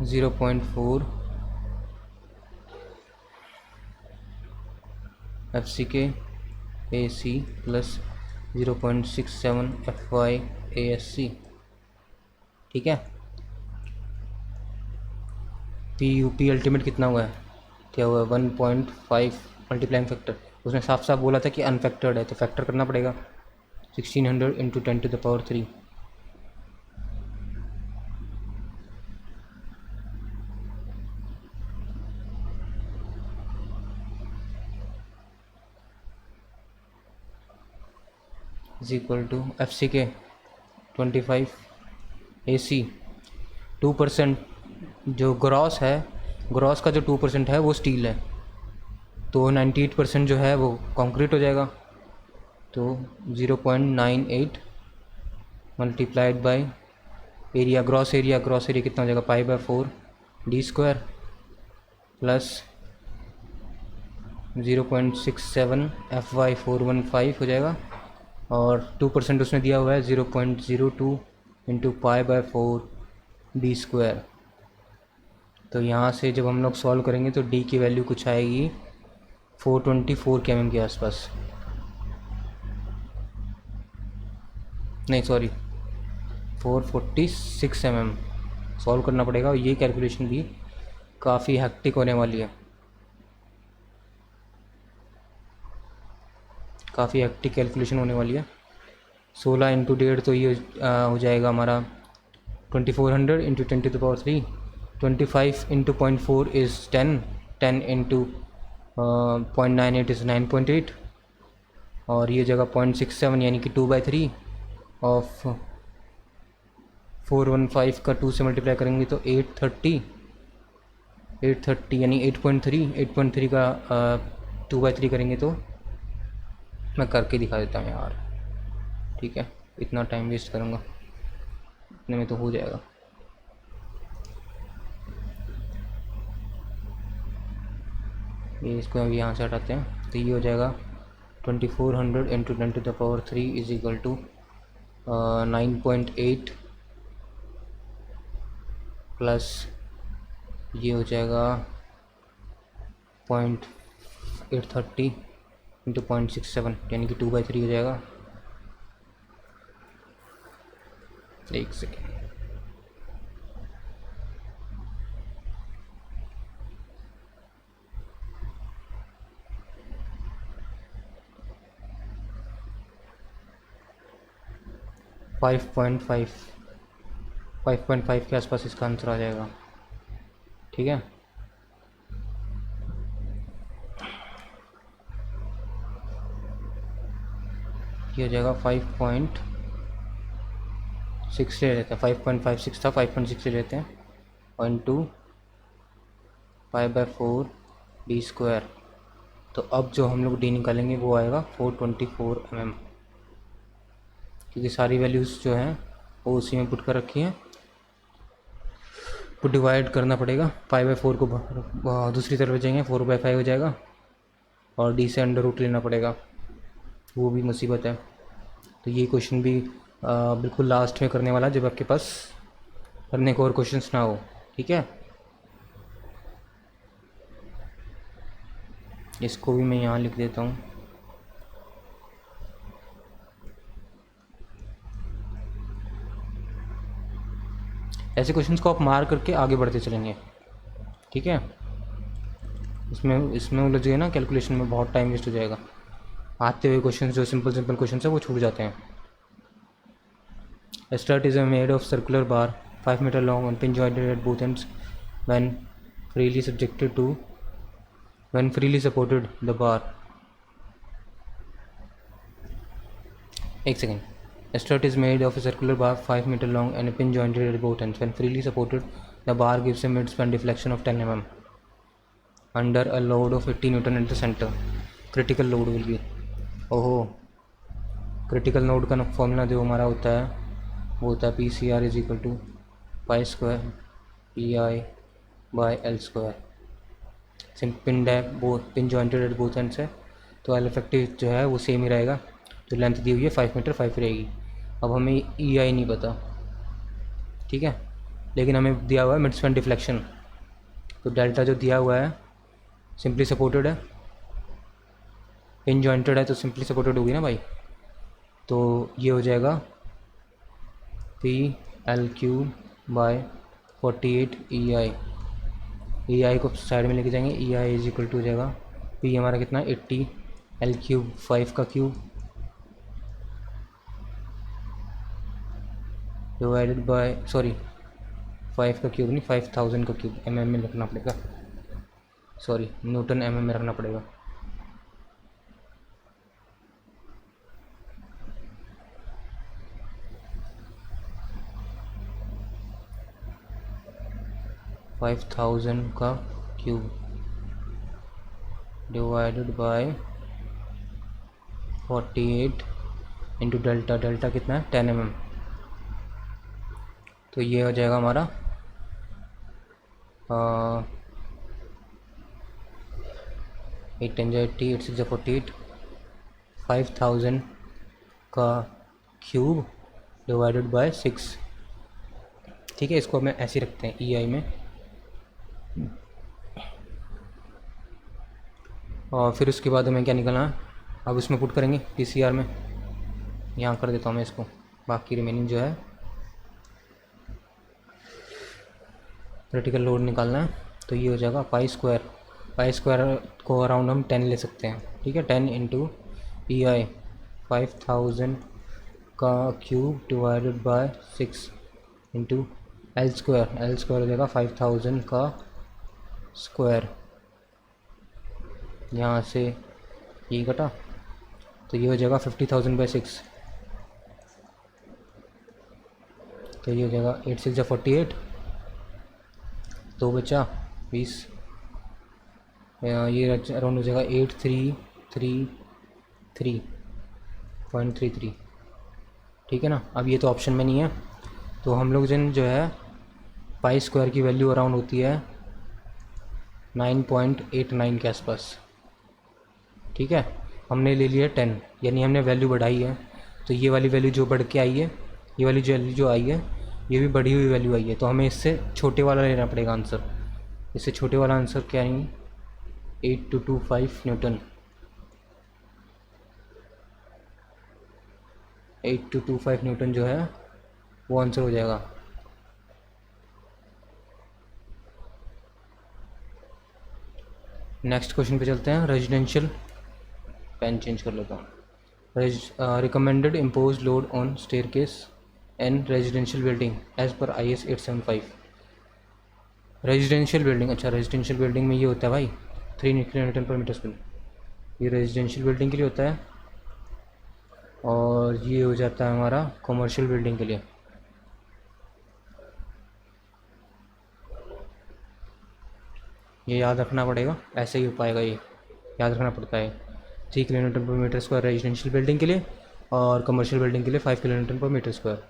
0.4 FCK AC प्लस 0.67 FY ASC, ठीक है। पी अल्टीमेट कितना हुआ है, क्या हुआ है 1.5 मल्टीप्लाइंग फैक्टर। उसने साफ साफ बोला था कि अनफैक्टर्ड है, तो फैक्टर करना पड़ेगा 1600 into 10⁻³ is equal to F C के 25 ए सी 2%। जो ग्रॉस है, ग्रॉस का जो 2% है वो स्टील है, तो 98% जो है वो कंक्रीट हो जाएगा। तो 0.98 multiplied by area, gross area कितना हो जाएगा π/4 d² प्लस 0.67 FY415 हो जाएगा, और 2% उसने दिया हुआ है 0.02 इंटू π/4 d²। तो यहाँ से जब हम लोग सॉल्व करेंगे तो d की वैल्यू कुछ आएगी 424 km के आसपास, नहीं सॉरी 446 mm सॉल्व करना पड़ेगा। और ये कैलकुलेशन भी काफ़ी हैक्टिक होने वाली है, काफ़ी हैक्टिक कैलकुलेशन होने वाली है। 16 इंटू 1.5 तो ये हो जाएगा हमारा 2400 into 10⁻³। 25 into 0.4 is 10, 10 into 0.98 is 9.8, और ये जगह 0.67 यानी कि 2/3 ऑफ 415 का 2 से मल्टीप्लाई करेंगे तो 830 यानी 8.3 का 2/3 करेंगे तो मैं करके दिखा देता हूँ यार, ठीक है, इतना टाइम वेस्ट करूँगा, इतने में तो हो जाएगा। ये इसको अभी यहाँ से हटाते हैं, तो ये हो जाएगा 2400 into 10⁻³ is equal to 9.8 plus ये हो जाएगा 0.830 इंटू 0.67 यानी कि 2/3 हो जाएगा। एक सेकेंड, फाइव पॉइंट फाइव के आसपास इसका आंसर आ जाएगा, ठीक है। ये हो जाएगा 5.6 ले लेते हैं, 5.56 था 5.6 ले लेते हैं, 0.2 π/4 d²। तो अब जो हम लोग डी निकालेंगे वो आएगा 424 mm, क्योंकि सारी वैल्यूज़ जो हैं वो उसी में पुट कर रखी हैं। तो डिवाइड करना पड़ेगा, π/4 को दूसरी तरफ जाएंगे 4/5 हो जाएगा, और डी से अंडर रूट लेना पड़ेगा, वो भी मुसीबत है। तो ये क्वेश्चन भी बिल्कुल लास्ट में करने वाला, जब आपके पास करने को और क्वेश्चंस ना हो, ठीक है। इसको भी मैं यहाँ लिख देता हूँ। ऐसे क्वेश्चंस को आप मार्क करके आगे बढ़ते चलेंगे, ठीक है। इसमें उलझ गए ना, कैलकुलेशन में बहुत टाइम वेस्ट हो जाएगा। आते हुए क्वेश्चंस जो सिंपल क्वेश्चंस है वो छूट जाते हैं। A strut is made of circular bar 5 meter long and pin jointed at both ends when freely supported the bar. एक second. A strut is made of a circular bar 5 meter long and a pin jointed at both ends. When freely supported, the bar gives a mid-span deflection of 10 mm under a load of 80 Newton at the center. Critical load will be, ओहो, critical load का formula जो हमारा होता है वो होता है PCR is equal to π² PI/L²। Pin pin jointed at both ends है, तो एल इफेक्टिव जो है वो सेम ही रहेगा। तो लेंथ दी हुई है 5 मीटर 5 रहेगी। अब हमें EI नहीं पता, ठीक है, लेकिन हमें दिया हुआ है मिड स्पैन डिफ्लेक्शन। तो डेल्टा जो दिया हुआ है सिंपली सपोर्टेड है, पिन जॉइंटेड है तो सिंपली सपोर्टेड होगी ना भाई। तो ये हो जाएगा PL³/48 EI। ई आई को साइड में लेके जाएंगे, ई आई इज इक्वल टू हो जाएगा पी हमारा कितना 80 एल क्यूब 5 का क्यूब डिवाइडेड बाय 5 का क्यूब नहीं 5000 का क्यूब एम में रखना पड़ेगा, न्यूटन एम में रखना पड़ेगा। फाइव थाउजेंड का cube divided by 48 into delta कितना है 10 mm। तो ये हो जाएगा हमारा 8 10 80 8 6 48 5000 का क्यूब डिवाइडेड बाय 6। ठीक है, इसको हमें ऐसे रखते हैं ई आई में। और फिर उसके बाद हमें क्या निकलना है, अब उसमें पुट करेंगे पीसीआर में। यहाँ कर देता हूँ मैं इसको, बाकी रिमेनिंग जो है क्रिटिकल लोड निकालना है। तो ये हो जाएगा पाई स्क्वायर को अराउंड हम 10 ले सकते हैं। ठीक है, 10 इंटू ई आई 5000 का cube divided by 6 into L square हो जाएगा 5000 का स्क्वायर। यहाँ से ये कटा तो ये हो जाएगा 50,000 बाई 6। तो ये हो जाएगा 8 6 48, 2 बचा 20, ये अराउंड हो जाएगा 8333.33। ठीक है ना। अब ये तो ऑप्शन में नहीं है, तो हम लोग जो है पाई स्क्वायर की वैल्यू अराउंड होती है 9.89 के आसपास। ठीक है, हमने ले लिया 10, यानी हमने वैल्यू बढ़ाई है। तो ये वाली वैल्यू जो बढ़ के आई है, ये वाली वैल्यू जो आई है, ये भी बढ़ी हुई वैल्यू आई है। तो हमें इससे छोटे वाला लेना पड़ेगा आंसर। इससे छोटे वाला आंसर क्या है, 8225 न्यूटन। 8225 न्यूटन जो है वो आंसर हो जाएगा। नेक्स्ट क्वेश्चन पे चलते हैं। रेजिडेंशियल, पेन चेंज कर लेता हूँ। Recommended impose load on staircase and residential building as per IS 875। Residential building, अच्छा रेजिडेंशियल बिल्डिंग में ये होता है भाई 3 न्यूटन पर मीटर स्क्वायर। ये रेजिडेंशियल बिल्डिंग के लिए होता है, और ये हो जाता है हमारा कमर्शियल बिल्डिंग के लिए। ये याद रखना पड़ेगा, ऐसे ही हो पाएगा, ये याद रखना पड़ता है। 3 kilometre per metre square residential building के लिए, और कमर्शियल बिल्डिंग के लिए 5 kilometre per metre square.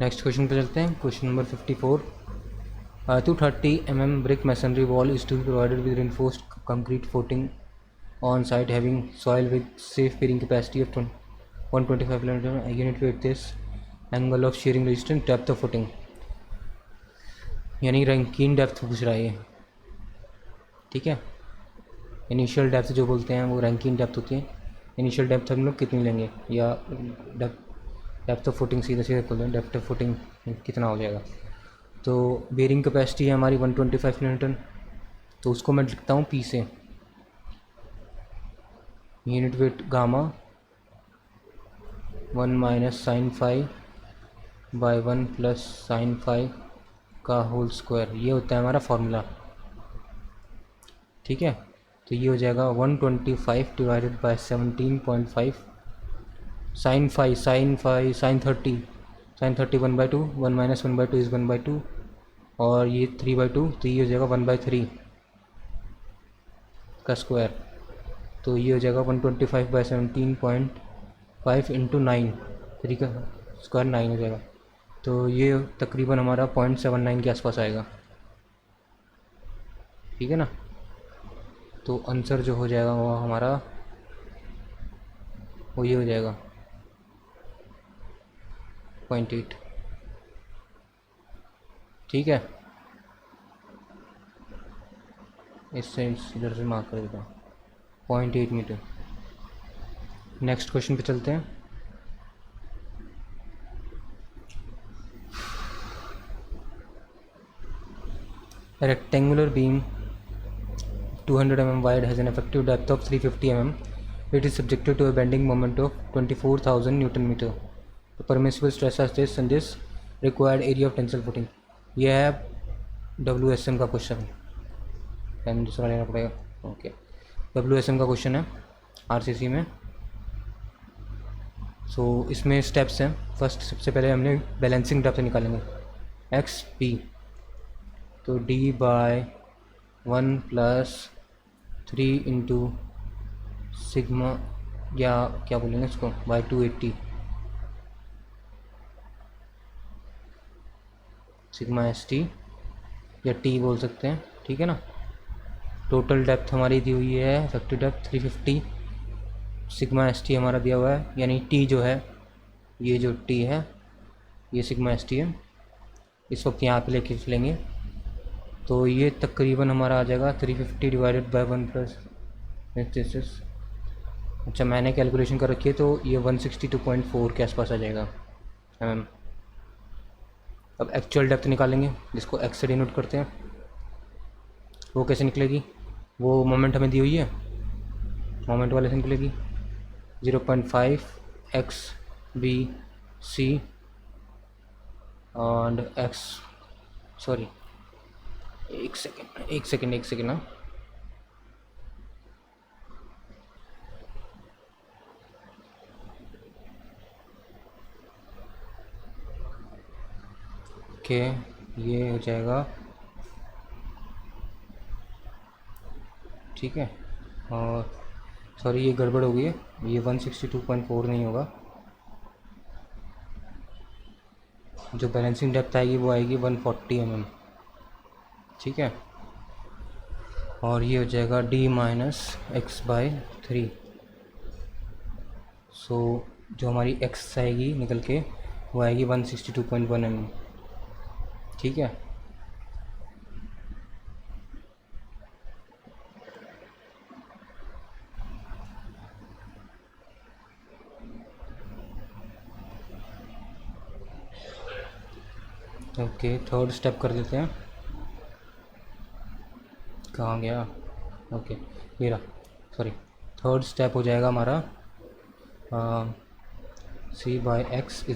Next question पे चलते हैं। Question number 54। 230 mm brick masonry wall is to be provided with reinforced concrete footing on site having soil with safe bearing capacity of 125 kN. A unit with this angle of shearing resistance, depth of footing, यानी Rankine depth पूछ रहा है ये। ठीक है, initial depth जो बोलते हैं वो रैंकिन डेप्थ होती है। इनिशियल डेप्थ हम लोग कितनी लेंगे, या डेप्थ ऑफ फुटिंग सीधे सीधे बोल दें, डेप्थ ऑफ फुटिंग कितना हो जाएगा। तो बेरिंग कैपेसिटी है हमारी 125 न्यूटन, तो उसको मैं लिखता हूँ पी से। Unit weight gamma 1 minus sine five by 1 plus sine five का होल स्क्वायर, ये होता है हमारा फॉर्मूला। ठीक है, तो ये हो जाएगा 125 divided by 17.5 sine 30 1/2, 1 minus 1/2 is 1/2, और ये 3/2, तो ये हो जाएगा 1/3 का स्क्वायर। तो ये हो जाएगा 125 बाई 17.5 इंटू 9, 3 का स्क्वायर 9 हो जाएगा। तो ये तकरीबन हमारा 0.79 के आसपास आएगा। ठीक है ना। तो आंसर जो हो जाएगा वो हमारा वो ये हो जाएगा 0.8। ठीक है, इससे इधर से मार्क कर देता हूँ 0.8 मीटर। नेक्स्ट क्वेश्चन पे चलते हैं। A rectangular beam 200 mm wide has an effective depth of 350 mm. It is subjected to a bending moment of 24,000 Newton meter. The permissible stress as this and this required area of tensile footing. यह है WSM का question, pen दूसरा लेना पड़ेगा. Okay, WSM का question है RCC में. सो इसमें स्टेप्स हैं. फर्स्ट सबसे पहले हमने बैलेंसिंग डेप्थ निकालेंगे एक्स पी. तो D बाय 1 + 3 इंटू सिग्मा, या क्या बोलेंगे इसको, बाय 280 सिग्मा ST, या T बोल सकते हैं, ठीक है ना. टोटल डेप्थ हमारी दी हुई है, इफेक्टिव डेप्थ 350, सिग्मा ST हमारा दिया हुआ है, यानी T जो है, ये जो T है ये सिग्मा ST है. इस वक्त यहाँ पे लेके चलेंगे तो ये तकरीबन हमारा आ जाएगा 350 डिवाइडेड बाय 1 + अच्छा मैंने कैलकुलेशन कर रखी है, तो ये 162.4 के आसपास आ जाएगा mm. अब एक्चुअल डेप्थ निकालेंगे जिसको x से डिनोट करते हैं. वो कैसे निकलेगी, वो मोमेंट हमें दी हुई है, मोमेंट वाले से निकलेगी 0.5 x b c and x, sorry एक सेकेंड ना. ओके, ये हो जाएगा, ठीक है. और सॉरी ये गड़बड़ हो गई है, ये 162.4 नहीं होगा. जो बैलेंसिंग डेप्थ आएगी वो आएगी 140 mm, ठीक है. और ये हो जाएगा D - x/3. सो जो हमारी x आएगी निकल के वो आएगी 162.1 mm, ठीक है. ओके, थर्ड स्टेप कर देते हैं. कहाँ गया, ओके ये रहा, सॉरी. थर्ड स्टेप हो जाएगा हमारा C/x =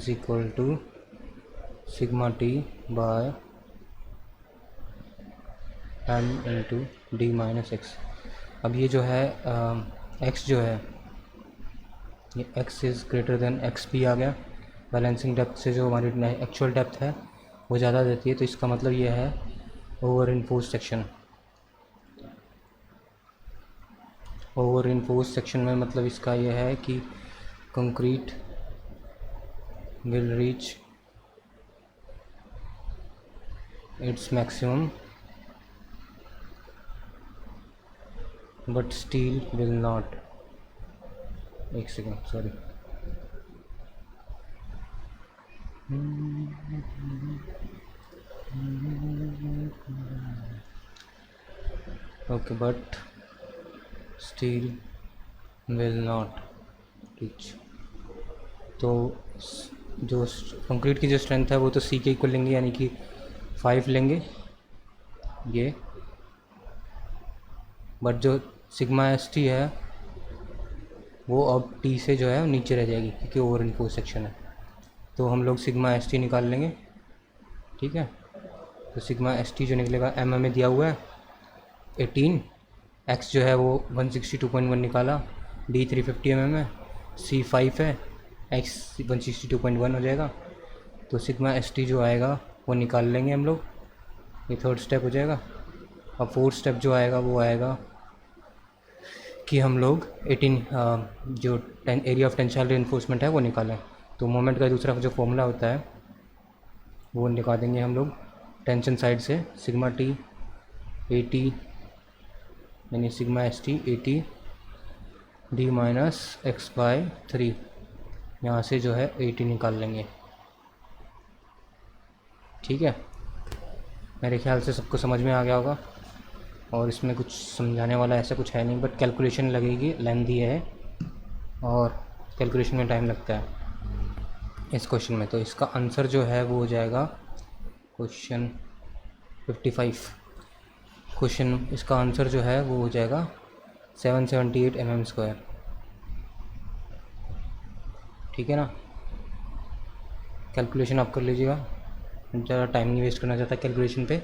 sigma T by m into D - x. अब ये जो है x जो है ये x is greater than xp आ गया. बैलेंसिंग डेप्थ से जो हमारी एक्चुअल डेप्थ है वो ज़्यादा देती है, तो इसका मतलब ये है over reinforce section. Over reinforce section में मतलब इसका ये है कि concrete will reach its maximum but steel will not. एक second, sorry. Okay, but steel will not reach. तो जो कंक्रीट की जो स्ट्रेंथ है वो तो C के इक्वल लेंगे, यानी कि 5 लेंगे ये. बट जो सिग्मा ST है वो अब T से जो है नीचे रह जाएगी क्योंकि ओवर इन्फोर्स सेक्शन है. तो हम लोग सिग्मा ST निकाल लेंगे, ठीक है. तो सिग्मा ST जो निकलेगा mm में दिया हुआ है 18, x जो है वो 162.1 निकाला, D 350 mm है, C 5 है, x 162.1 हो जाएगा. तो सिग्मा ST जो आएगा वो निकाल लेंगे हम लोग. ये थर्ड स्टेप हो जाएगा. अब फोर्थ स्टेप जो आएगा वो आएगा कि हम लोग 18 जो एरिया ऑफ टेंसाइल रिइंफोर्समेंट है वो निकालें. तो मोमेंट का दूसरा जो फॉर्मूला होता है वो निकाल देंगे हम लोग टेंशन साइड से. सिग्मा T 80 यानी सिग्मा ST 80 D - x/3, यहाँ से जो है 80 निकाल लेंगे, ठीक है. मेरे ख्याल से सबको समझ में आ गया होगा और इसमें कुछ समझाने वाला ऐसा कुछ है नहीं, बट कैलकुलेशन लगेगी, लेंथी है और कैलकुलेशन में टाइम लगता है इस क्वेश्चन में. तो इसका आंसर जो है वो हो जाएगा क्वेश्चन 55. क्वेश्चन इसका आंसर जो है वो हो जाएगा 778 mm²। ठीक है ना, कैलकुलेशन आप कर लीजिएगा, ज़्यादा टाइम नहीं वेस्ट करना चाहता कैलकुलेशन पे।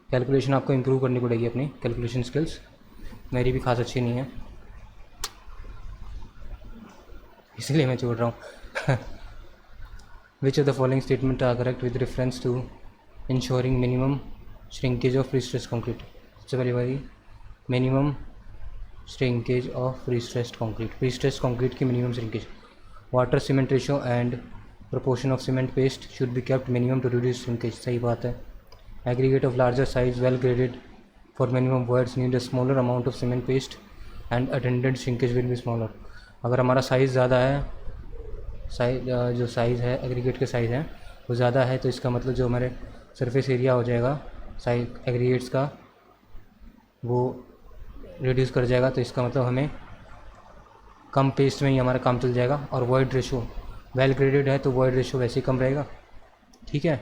कैलकुलेशन आपको इम्प्रूव करनी पड़ेगी, अपनी कैलकुलेशन स्किल्स, मेरी भी खास अच्छी नहीं है इसलिए मैं छोड़ रहा हूँ। Which of the following statement are correct with reference to insuring minimum shrinkage of prestressed concrete. सबसे पहली बारी minimum shrinkage of prestressed concrete, prestressed concrete की minimum shrinkage. Water cement ratio and proportion of cement paste should be kept minimum to reduce shrinkage, सही बात है। Aggregate of larger size well graded for minimum voids need a smaller amount of cement paste and attendant shrinkage will be smaller। अगर हमारा size ज़्यादा है, जो size है aggregate के साइज़ है वो ज़्यादा है, तो इसका मतलब जो हमारे सरफेस एरिया हो जाएगा साइज एग्रीगेट्स का वो रिड्यूस कर जाएगा, तो इसका मतलब हमें कम पेस्ट में ही हमारा काम चल जाएगा। और वॉइड रेशो वेल ग्रेडेड है तो वॉइड रेशो वैसे ही कम रहेगा। ठीक है,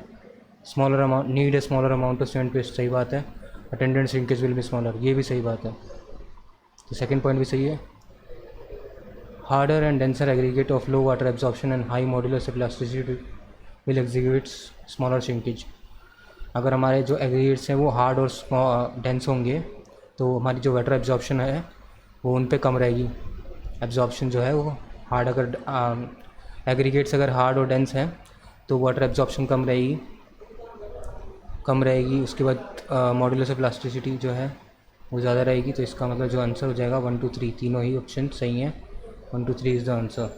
smaller amount need a smaller amount of cement paste, सही बात है। Attendant shrinkage will be smaller, ये भी सही बात है, तो सेकंड पॉइंट भी सही है। Harder and denser aggregate of low water absorption and high modulus elasticity will execute smaller shrinkage. अगर हमारे जो एग्रीगेट्स हैं वो हार्ड और डेंस होंगे तो हमारी जो वाटर एब्जॉर्प्शन है वो उन पे कम रहेगी। एब्जॉर्प्शन जो है वो हार्ड, अगर एग्रीगेट्स अगर हार्ड और डेंस हैं तो वाटर एब्जॉर्प्शन कम रहेगी। उसके बाद मॉड्यूलस ऑफ प्लास्टिसिटी जो है वो ज़्यादा रहेगी, तो इसका मतलब जो आंसर हो जाएगा 1 2 3, तीनों ही ऑप्शन सही हैं। 1 2 3 is the answer.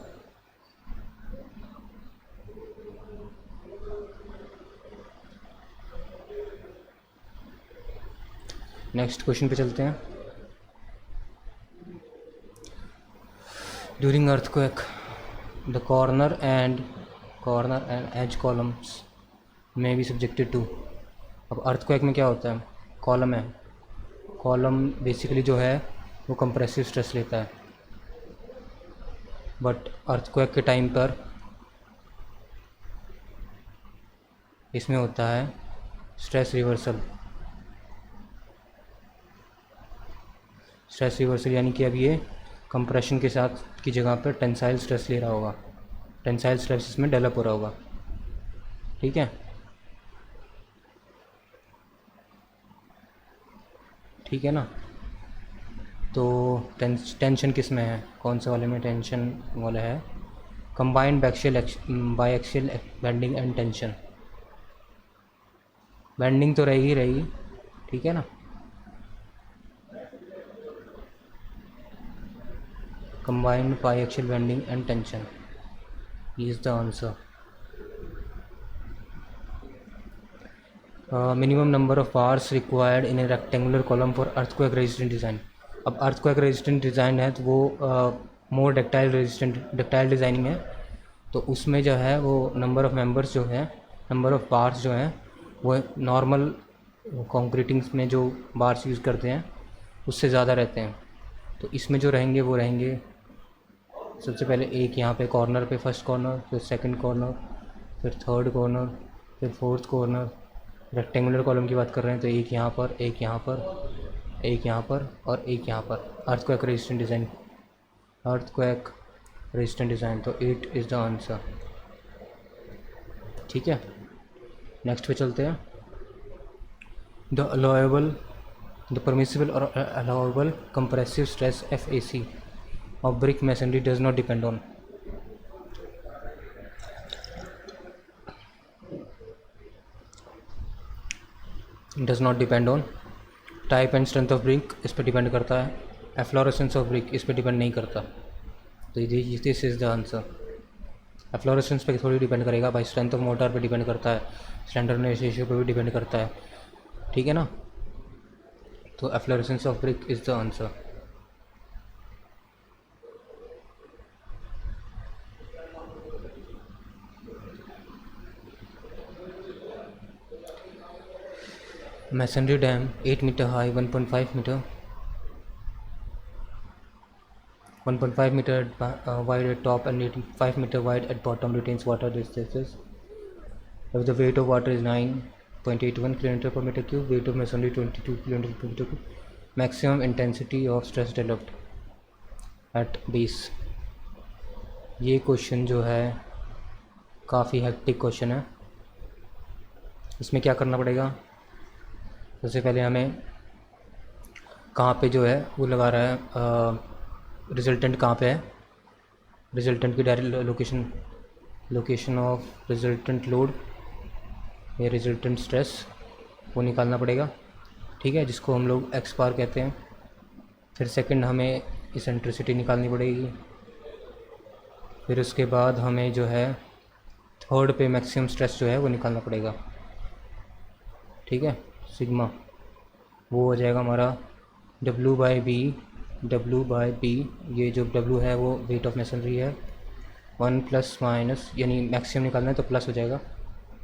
Next question पे चलते हैं। During earthquake the corner and edge columns में बी सब्जेक्टेड टू। अब अर्थक्वेक में क्या होता है, कॉलम है, कॉलम बेसिकली जो है वो कंप्रेसिव स्ट्रेस लेता है, बट अर्थक्वेक के टाइम पर इसमें होता है स्ट्रेस रिवर्सल। स्ट्रेस रिवर्सल यानी कि अब ये कंप्रेशन के साथ की जगह पर टेंसाइल स्ट्रेस ले रहा होगा, टेंसाइल स्ट्रेस इसमें डेवलप हो रहा होगा। ठीक है, ठीक है ना। तो टेंशन किस में है, कौन से वाले में टेंशन वाला है, combined biaxial bending and tension. Bending तो रहेगी, ठीक है ना। combined biaxial bending and tension is the answer। minimum number of bars required in a rectangular column for earthquake resistant design। अब earthquake resistant design है तो वो more ductile डिज़ाइनिंग है, तो उसमें जो है वो नंबर ऑफ़ मेंबर्स जो है, नंबर ऑफ़ बार्स जो हैं वो नॉर्मल कॉन्क्रीटिंग्स में जो बार्स यूज़ करते हैं उससे ज़्यादा रहते हैं। तो इसमें जो रहेंगे वो रहेंगे सबसे पहले एक यहाँ पे कॉर्नर पे, फर्स्ट कॉर्नर, फिर सेकंड कॉर्नर, फिर थर्ड कॉर्नर, फिर फोर्थ कॉर्नर। रेक्टेंगुलर कॉलम की बात कर रहे हैं तो एक यहाँ पर, एक यहाँ पर, एक यहाँ पर और एक यहाँ पर। Earthquake resistant design, earthquake resistant design, तो 8 इज़ द आंसर। ठीक है, नेक्स्ट पे चलते हैं। द परमिसिबल और allowable compressive stress FAC of brick masonry does not depend on। does not depend on type and strength of brick, इस पर depend करता है। एफ्लोरेसेंस ऑफ ब्रिक इस पर डिपेंड नहीं करता, तो this is the answer. Efflorescence पे थोड़ी डिपेंड करेगा भाई, स्ट्रेंथ ऑफ मोटर पे डिपेंड करता है, स्लेंडरनेस रेशियो पे भी डिपेंड करता है, ठीक है ना। तो efflorescence of brick is the answer. Masonry dam 8 meter high, 1.5 meter wide at top and 5 meter wide at bottom, retains water distances if the weight of water is 9 0.81 kilometre per metre cube, weight of masonry 22 kilometre per metre cube, maximum intensity of stress developed at base. ये question जो है काफ़ी hectic question है। इसमें क्या करना पड़ेगा, सबसे पहले हमें कहाँ पे जो है वो लगा रहा है, रिजल्टेंट कहाँ पे है, रिजल्टेंट की direct location of resultant load या रिजल्टेंट स्ट्रेस वो निकालना पड़ेगा, ठीक है, जिसको हम लोग एक्स बार कहते हैं। फिर सेकंड हमें इसेंट्रिसिटी निकालनी पड़ेगी। फिर उसके बाद हमें जो है थर्ड पे मैक्सिमम स्ट्रेस जो है वो निकालना पड़ेगा, ठीक है, सिग्मा। वो हो जाएगा हमारा W बाई बी, ये जो W है वो वेट ऑफ मेसनरी है, 1 प्लस माइनस, यानी मैक्सिमम निकालना है तो प्लस हो जाएगा,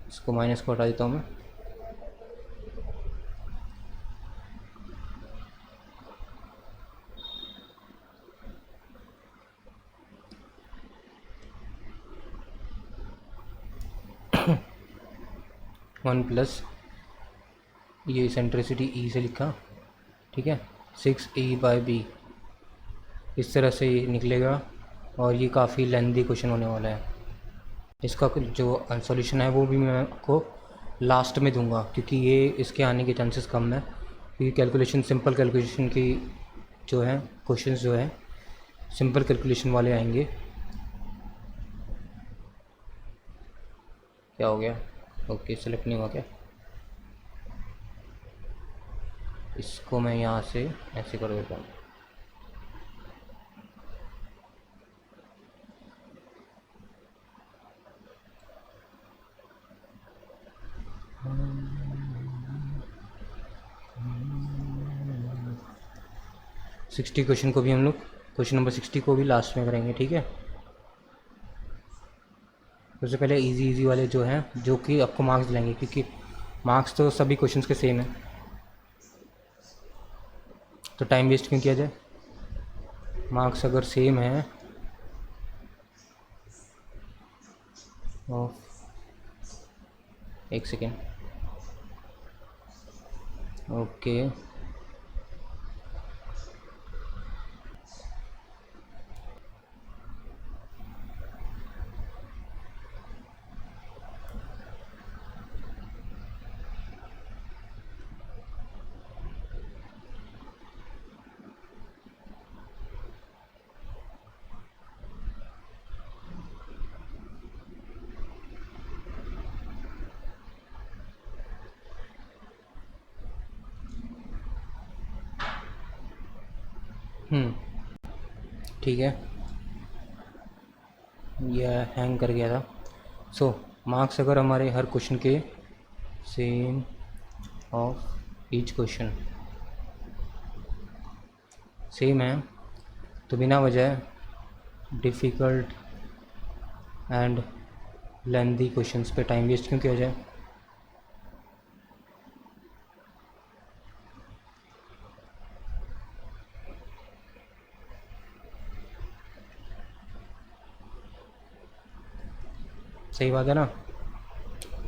इसको माइनस को हटा देता हूँ मैं। वन प्लस ये सेंट्रिसिटी ई से लिखा, ठीक है, 6E/b, इस तरह से ये निकलेगा। और ये काफ़ी लेंदी क्वेश्चन होने वाला है। इसका जो सॉल्यूशन है वो भी मैं आपको लास्ट में दूंगा, क्योंकि ये इसके आने के चांसेस कम है, क्योंकि कैलकुलेशन, सिंपल कैलकुलेशन की जो है क्वेश्चंस जो है सिंपल कैलकुलेशन वाले आएंगे। क्या हो गया, ओके सेलेक्ट नहीं हुआ क्या, इसको मैं यहाँ से ऐसे कर देता हूँ। सिक्सटी क्वेश्चन को भी हम लोग, क्वेश्चन नंबर 60 को भी लास्ट में करेंगे, ठीक है। सबसे पहले इजी वाले जो हैं, जो कि आपको मार्क्स दिलाएंगे, क्योंकि मार्क्स तो सभी क्वेश्चंस के सेम है, तो टाइम वेस्ट क्यों किया जाए। मार्क्स अगर सेम है एक सेकेंड, ओके, ठीक है, यह हैंग कर गया था। सो मार्क्स अगर हमारे हर क्वेश्चन के same of each question same है, तो बिना वजह डिफ़िकल्ट एंड लेंदी क्वेश्चंस पे टाइम वेस्ट क्यों किया जाए। सही बात है ना।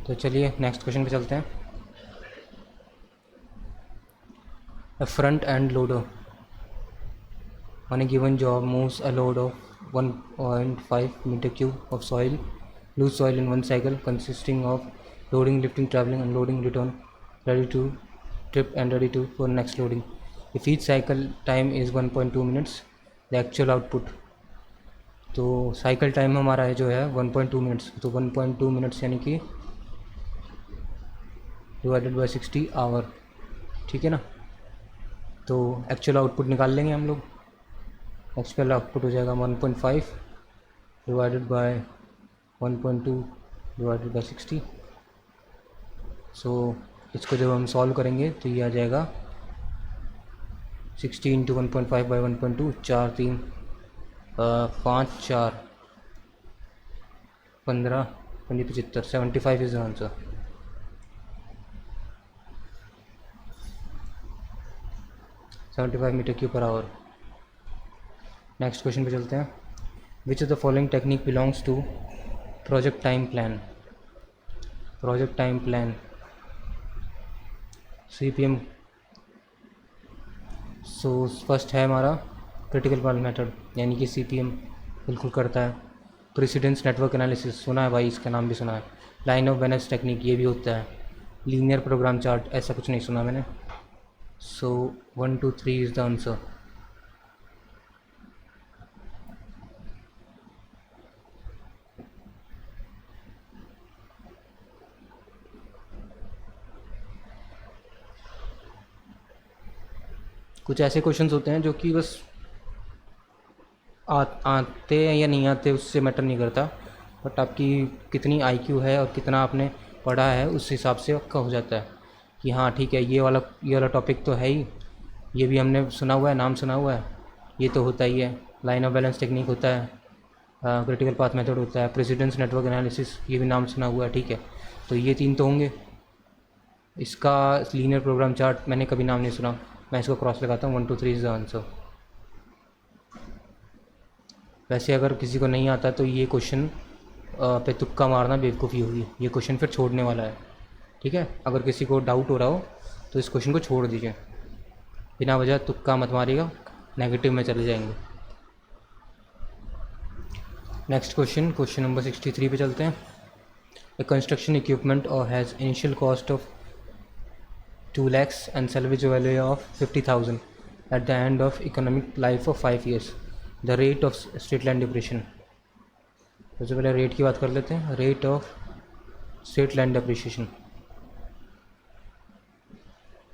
तो चलिए नेक्स्ट क्वेश्चन पे चलते हैं। A front end loader on a given job moves a load of 1.5 meter cube of soil, loose soil in one cycle consisting of loading, lifting, traveling, unloading, return, ready to trip and ready to for next loading. If each cycle time is 1.2 minutes, the actual output, तो cycle time हमारा है जो है 1.2 minutes, तो 1.2 minutes यानी कि divided by 60 our, ठीक है ना। तो एक्चुअल आउटपुट निकाल लेंगे हम लोग। एक्चुअल आउटपुट हो जाएगा 1.5 डिवाइडेड बाय 1.2 डिवाइडेड बाय 60। सो इसको जब हम सॉल्व करेंगे तो ये आ जाएगा 60 into 1.5 by 1.2, 4 3 5 4 15 75, 75 is the answer. Metre cube per hour. Next question पे चलते हैं। Which of the following technique belongs to project time plan. Project time plan CPM। So first है हमारा क्रिटिकल पाथ मेथड, यानी कि CPM बिल्कुल करता है। प्रेसिडेंस नेटवर्क एनालिसिस सुना है भाई, इसका नाम भी सुना है। लाइन ऑफ बेनेस टेक्निक ये भी होता है। लीनियर प्रोग्राम चार्ट ऐसा कुछ नहीं सुना मैंने। सो 1 2 3 इज़ द आंसर। कुछ ऐसे क्वेश्चंस होते हैं जो कि बस आते हैं या नहीं आते उससे मैटर नहीं करता, बट आपकी कितनी आईक्यू है और कितना आपने पढ़ा है उस हिसाब से आपका हो जाता है कि हाँ ठीक है, ये वाला टॉपिक तो है ही, ये भी हमने सुना हुआ है, नाम सुना हुआ है, ये तो होता ही है। लाइन ऑफ बैलेंस टेक्निक होता है, क्रिटिकल पाथ मेथड होता है, प्रेसिडेंस नेटवर्क एनालिसिस ये भी नाम सुना हुआ है, ठीक है। तो ये 3 तो होंगे। इसका लीनियर प्रोग्राम चार्ट मैंने कभी नाम नहीं सुना, मैं इसको क्रॉस लगाता हूँ। 1 2 3 इज़ द आंसर। वैसे अगर किसी को नहीं आता तो ये क्वेश्चन पे तुक्का मारना बेवकूफ़ी होगी, ये क्वेश्चन फिर छोड़ने वाला है, ठीक है। अगर किसी को डाउट हो रहा हो तो इस क्वेश्चन को छोड़ दीजिए, बिना वजह तुक्का मत मारिएगा, नेगेटिव में चले जाएंगे। नेक्स्ट क्वेश्चन नंबर 63 पे चलते हैं। ए कंस्ट्रक्शन इक्विपमेंट और has initial cost of 2 lakhs and salvage value of 50,000 at the end of economic life of 5 years. The rate of straight line depreciation। सबसे पहले रेट की बात कर लेते हैं। Rate of straight line depreciation,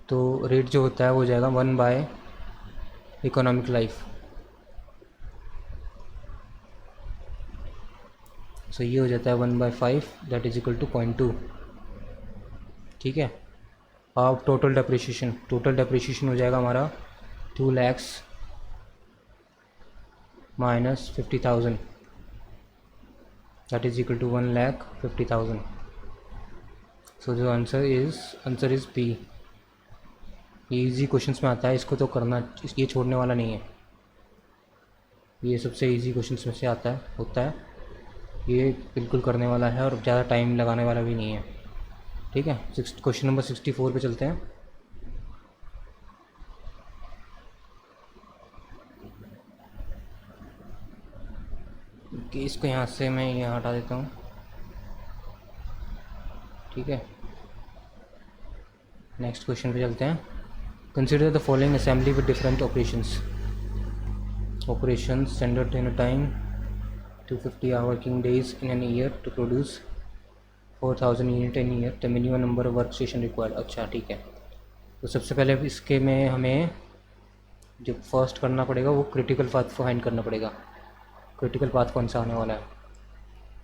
तो rate जो होता है वो हो जाएगा 1 बाय इकोनॉमिक लाइफ। सो ये हो जाता है 1/5 दैट इज इक्वल टू 0.2, ठीक है। अब टोटल डेप्रिशिएशन हो जाएगा हमारा 2 lakhs minus 50,000 that is equal to 1,50,000। So जो आंसर इज़ बी। ये इजी क्वेश्चंस में आता है, इसको तो करना, ये छोड़ने वाला नहीं है, ये सबसे इजी क्वेश्चंस में से होता है, ये बिल्कुल करने वाला है और ज़्यादा टाइम लगाने वाला भी नहीं है, ठीक है। क्वेश्चन नंबर 64 पे चलते हैं। कि इसको यहाँ से मैं यहाँ हटा देता हूँ, ठीक है। नेक्स्ट क्वेश्चन पे चलते हैं। Consider the following assembly with different operations standard in a time 250 hour working days in an year to produce 4,000 unit in a year, the minimum number of workstation required। अच्छा ठीक है, तो सबसे पहले इसके में हमें जो फर्स्ट करना पड़ेगा वो क्रिटिकल पाथ फाइंड करना पड़ेगा। क्रिटिकल पाथ कौन सा आने वाला है,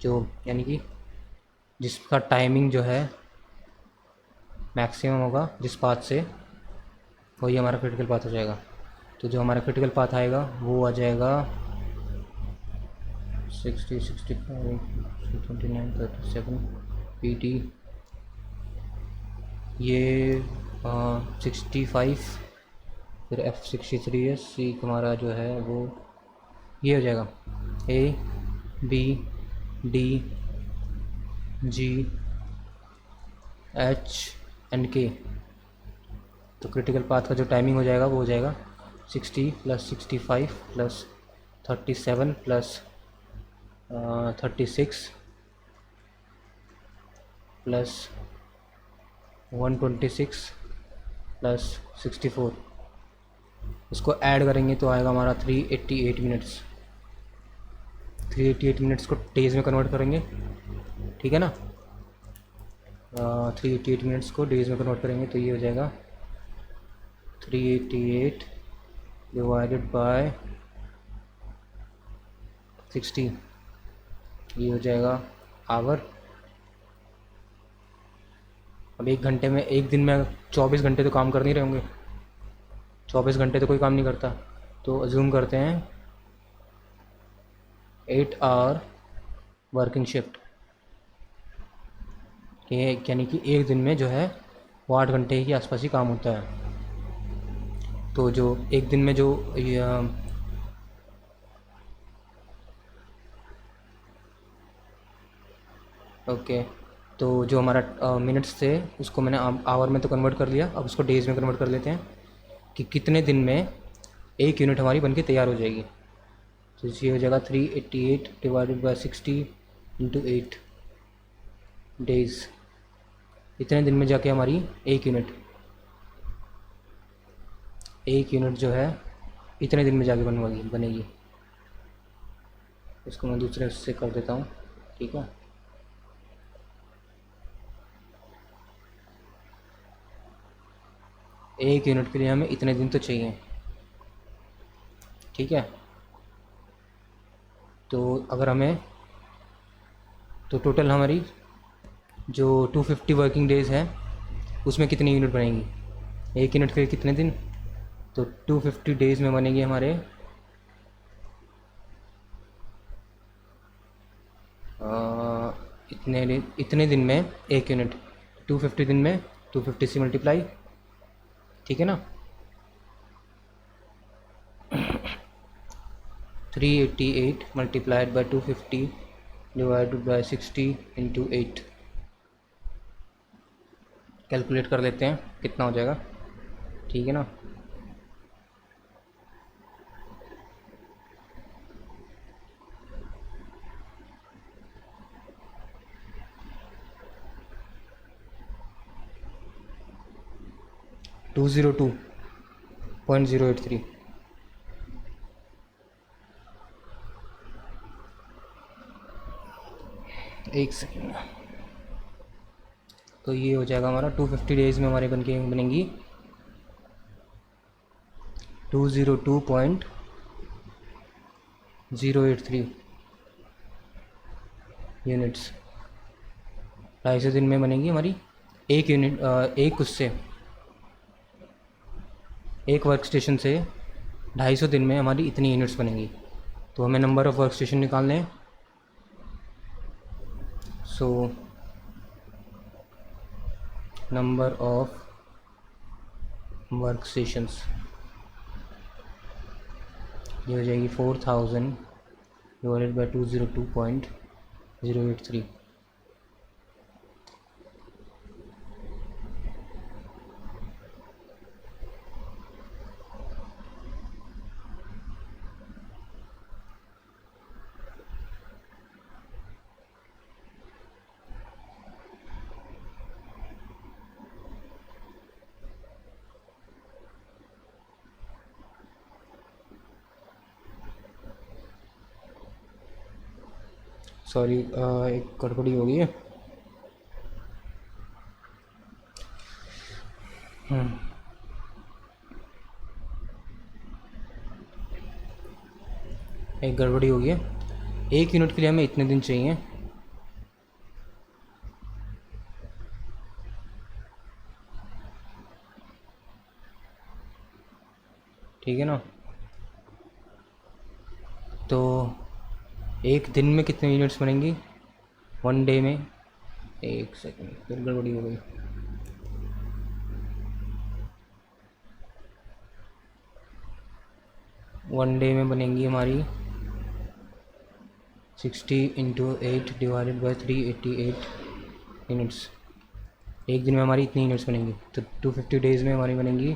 जो यानी कि जिसका टाइमिंग जो है मैक्सिमम होगा जिस पाथ से, वही हमारा क्रिटिकल पाथ हो जाएगा। तो जो हमारा क्रिटिकल पाथ आएगा वो आ जाएगा 60 65 29 37 PT, ये 65, फिर F63 है। सी हमारा जो है वो ये हो जाएगा A B D G H and K। तो क्रिटिकल पाथ का जो टाइमिंग हो जाएगा वो हो जाएगा 60 + 65 + 37 + 36 + 126 + 64। इसको ऐड करेंगे तो आएगा हमारा 388 मिनट्स। 388 मिनट्स को डेज़ में कन्वर्ट करेंगे, ठीक है ना। 388 मिनट्स को डेज़ में कन्वर्ट करेंगे तो ये हो जाएगा 388 डिवाइडेड बाय 60, ये हो जाएगा आवर। अब एक दिन में 24 घंटे तो काम कर नहीं रहे होंगे, 24 घंटे तो कोई काम नहीं करता, तो अज्यूम करते हैं 8 आवर वर्किंग शिफ्ट, यानी कि एक दिन में जो है वो 8 घंटे के आसपास ही काम होता है। तो जो एक दिन में जो ओके तो जो हमारा मिनट्स थे उसको मैंने आवर में तो कन्वर्ट कर लिया, अब उसको डेज़ में कन्वर्ट कर लेते हैं कि कितने दिन में एक यूनिट हमारी बनके तैयार हो जाएगी। तो ये हो जाएगा 388 डिवाइडेड बाय 60 इंटू 8 डेज़। इतने दिन में जाके हमारी एक यूनिट जो है इतने दिन में जाके बनेगी। इसको मैं दूसरे से कर देता हूँ, ठीक है। एक यूनिट के लिए हमें इतने दिन तो चाहिए, ठीक है। तो अगर हमें तो टोटल हमारी जो 250 वर्किंग डेज़ है उसमें कितनी यूनिट बनेंगी, एक यूनिट के लिए कितने दिन, तो 250 डेज़ में बनेंगे हमारे इतने दिन में एक यूनिट, 250 दिन में 250 से मल्टीप्लाई, ठीक है ना। 388 multiplied by 250 divided by 60 into 8। Calculate कर लेते हैं कितना हो जाएगा, ठीक है ना। टू 202.083। एक सेकेंड। तो ये हो जाएगा हमारा 250 डेज़ में हमारे बनेंगी 202.083 यूनिट्स। 250 दिन में बनेंगी हमारी एक यूनिट, एक वर्क स्टेशन से 250 दिन में हमारी इतनी यूनिट्स बनेंगी। तो हमें नंबर ऑफ़ वर्क स्टेशन निकालने हैं। So number of work stations ये हो जाएगी 4000 डिवाइडेड बाई 202.083। सॉरी, एक गड़बड़ी हो गई है। एक गड़बड़ी हो गई है। एक यूनिट के लिए हमें इतने दिन चाहिए, ठीक है ना। तो एक दिन में कितने यूनिट्स बनेंगी, वन डे में, एक सेकंड फिर गड़बड़ी हो गई। वन डे में बनेंगी हमारी 60 इंटू 8 डिवाइडेड बाई 388 यूनिट्स। एक दिन में हमारी इतनी यूनिट्स बनेंगी। तो 250 डेज़ में हमारी बनेंगी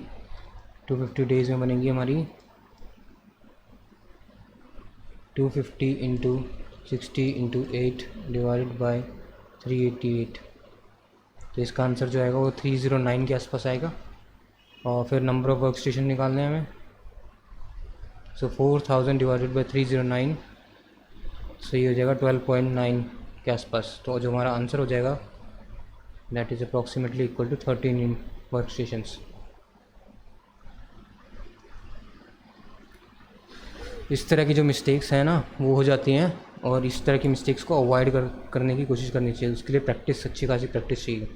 250 इंटू 60 इंटू 8 डिवाइडेड बाई 388। तो इसका आंसर जो आएगा वो 309 के आसपास आएगा। और फिर नंबर ऑफ़ वर्क स्टेशन निकालने हैं हमें। सो 4000 डिवाइडेड बाई 309, सो ये हो जाएगा 12.9 के आसपास। तो जो हमारा आंसर हो जाएगा that is approximately equal to 13 work stations. इस तरह की जो मिस्टेक्स हैं ना वो हो जाती हैं, और इस तरह की मिस्टेक्स को अवॉइड करने की कोशिश करनी चाहिए। उसके लिए प्रैक्टिस, अच्छी खासी प्रैक्टिस चाहिए,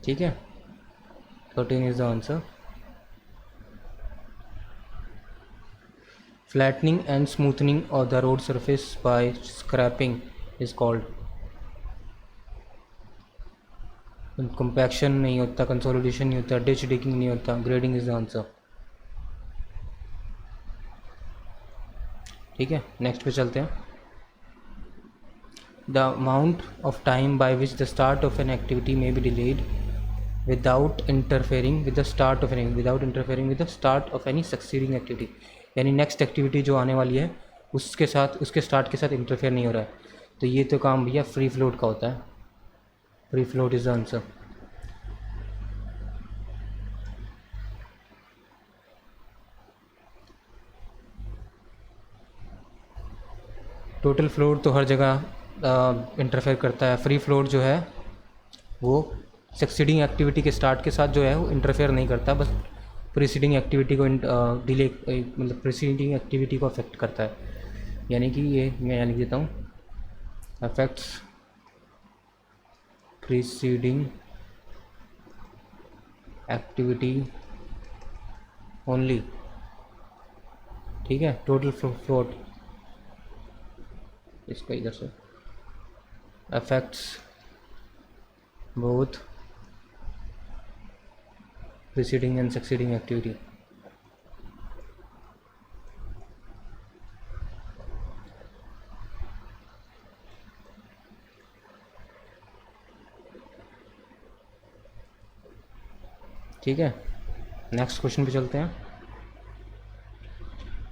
ठीक है। 13 is the answer. Flattening and smoothening of the road surface by scraping is called. Compaction नहीं होता, कंसोलिडेशन नहीं होता, डिच डिगिंग नहीं होता, ग्रेडिंग इज द आंसर, ठीक है। नेक्स्ट पे चलते हैं। the amount of time by which the start of an activity may be delayed without interfering with the start of any succeeding activity. यानी नेक्स्ट एक्टिविटी जो आने वाली है उसके स्टार्ट के साथ इंटरफेयर नहीं हो रहा है. तो ये तो काम भैया फ्री फ्लोट का होता है. Free float is the answer. Total float तो हर जगह इंटरफेयर करता है. फ्री फ्लोट जो है वो सक्सीडिंग एक्टिविटी के स्टार्ट के साथ जो है वो इंटरफेयर नहीं करता, बस प्रीसीडिंग एक्टिविटी को डिले मतलब प्रीसीडिंग एक्टिविटी को अफेक्ट करता है. यानी कि ये मैं यहाँ लिख देता हूँ, अफेक्ट्स प्रीसीडिंग एक्टिविटी ओनली. ठीक है. टोटल फ्लोट इसका इधर से affects both preceding and succeeding activity. ठीक है. नेक्स्ट क्वेश्चन पे चलते हैं.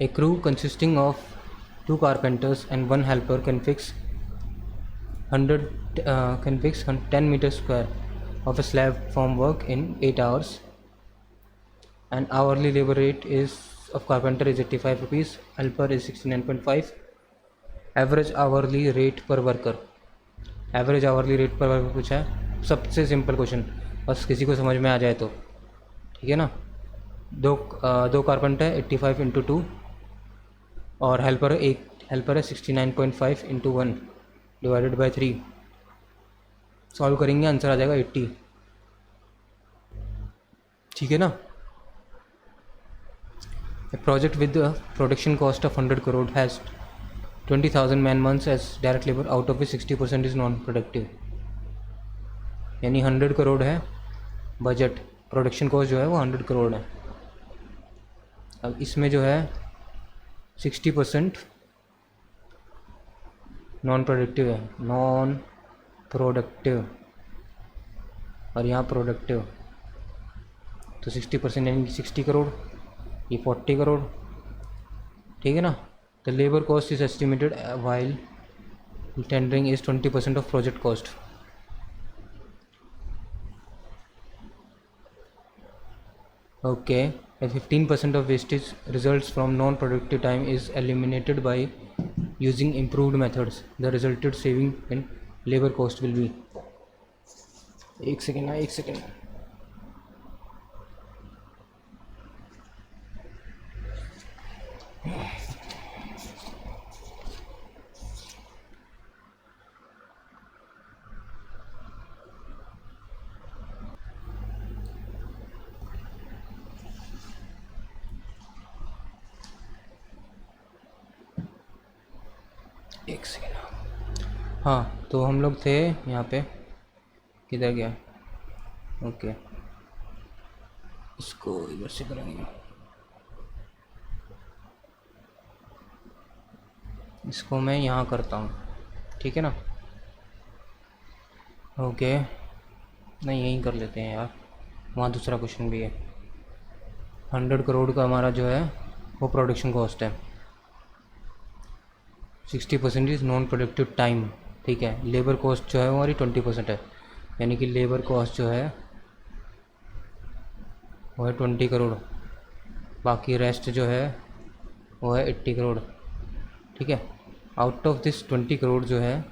A crew consisting of 2 carpenters and 1 helper can fix 10 meters square of a slab from work in 8 hours. And hourly labor rate is of carpenter is 85 rupees, helper is 69.5. Average hourly rate per worker. Average hourly rate per worker पूछा है. सबसे simple question, बस किसी को समझ में आ जाए तो ठीक है ना. दो कारपेंटर 85 इंटू 2 और हेल्पर है 69.5 इंटू 1 डिवाइडेड बाई 3. सॉल्व करेंगे आंसर आ जाएगा 80. ठीक है ना. A project with production cost of 100 crore has 20,000 man months as direct labour, out of which 60% is non productive. यानी 100 करोड़ है बजट, प्रोडक्शन कॉस्ट जो है वो 100 करोड़ है. अब इसमें जो है 60% नॉन प्रोडक्टिव है, नॉन प्रोडक्टिव, और यहाँ प्रोडक्टिव. तो 60% यानी 60 करोड़, ये 40 करोड़. ठीक है ना. The labour cost is estimated while tendering is 20% of project cost. Okay. 15% of wastage results from non-productive time is eliminated by using improved methods. The resulted saving in labor cost will be. एक second. एक second. हाँ, तो हम लोग थे यहाँ पे, किधर गया. ओके, इसको इधर से करेंगे. इसको मैं यहाँ करता हूँ. ठीक है ना. ओके, नहीं यहीं कर लेते हैं यार, वहाँ दूसरा क्वेश्चन भी है. 100 करोड़ का हमारा जो है वो प्रोडक्शन कॉस्ट है. 60% इज़ नॉन प्रोडक्टिव टाइम. ठीक है. लेबर कॉस्ट जो है वो हमारी 20% है, यानी कि लेबर कॉस्ट जो है वो है 20 करोड़. बाकी रेस्ट जो है वो है 80 करोड़. ठीक है. आउट ऑफ दिस 20 करोड़ जो है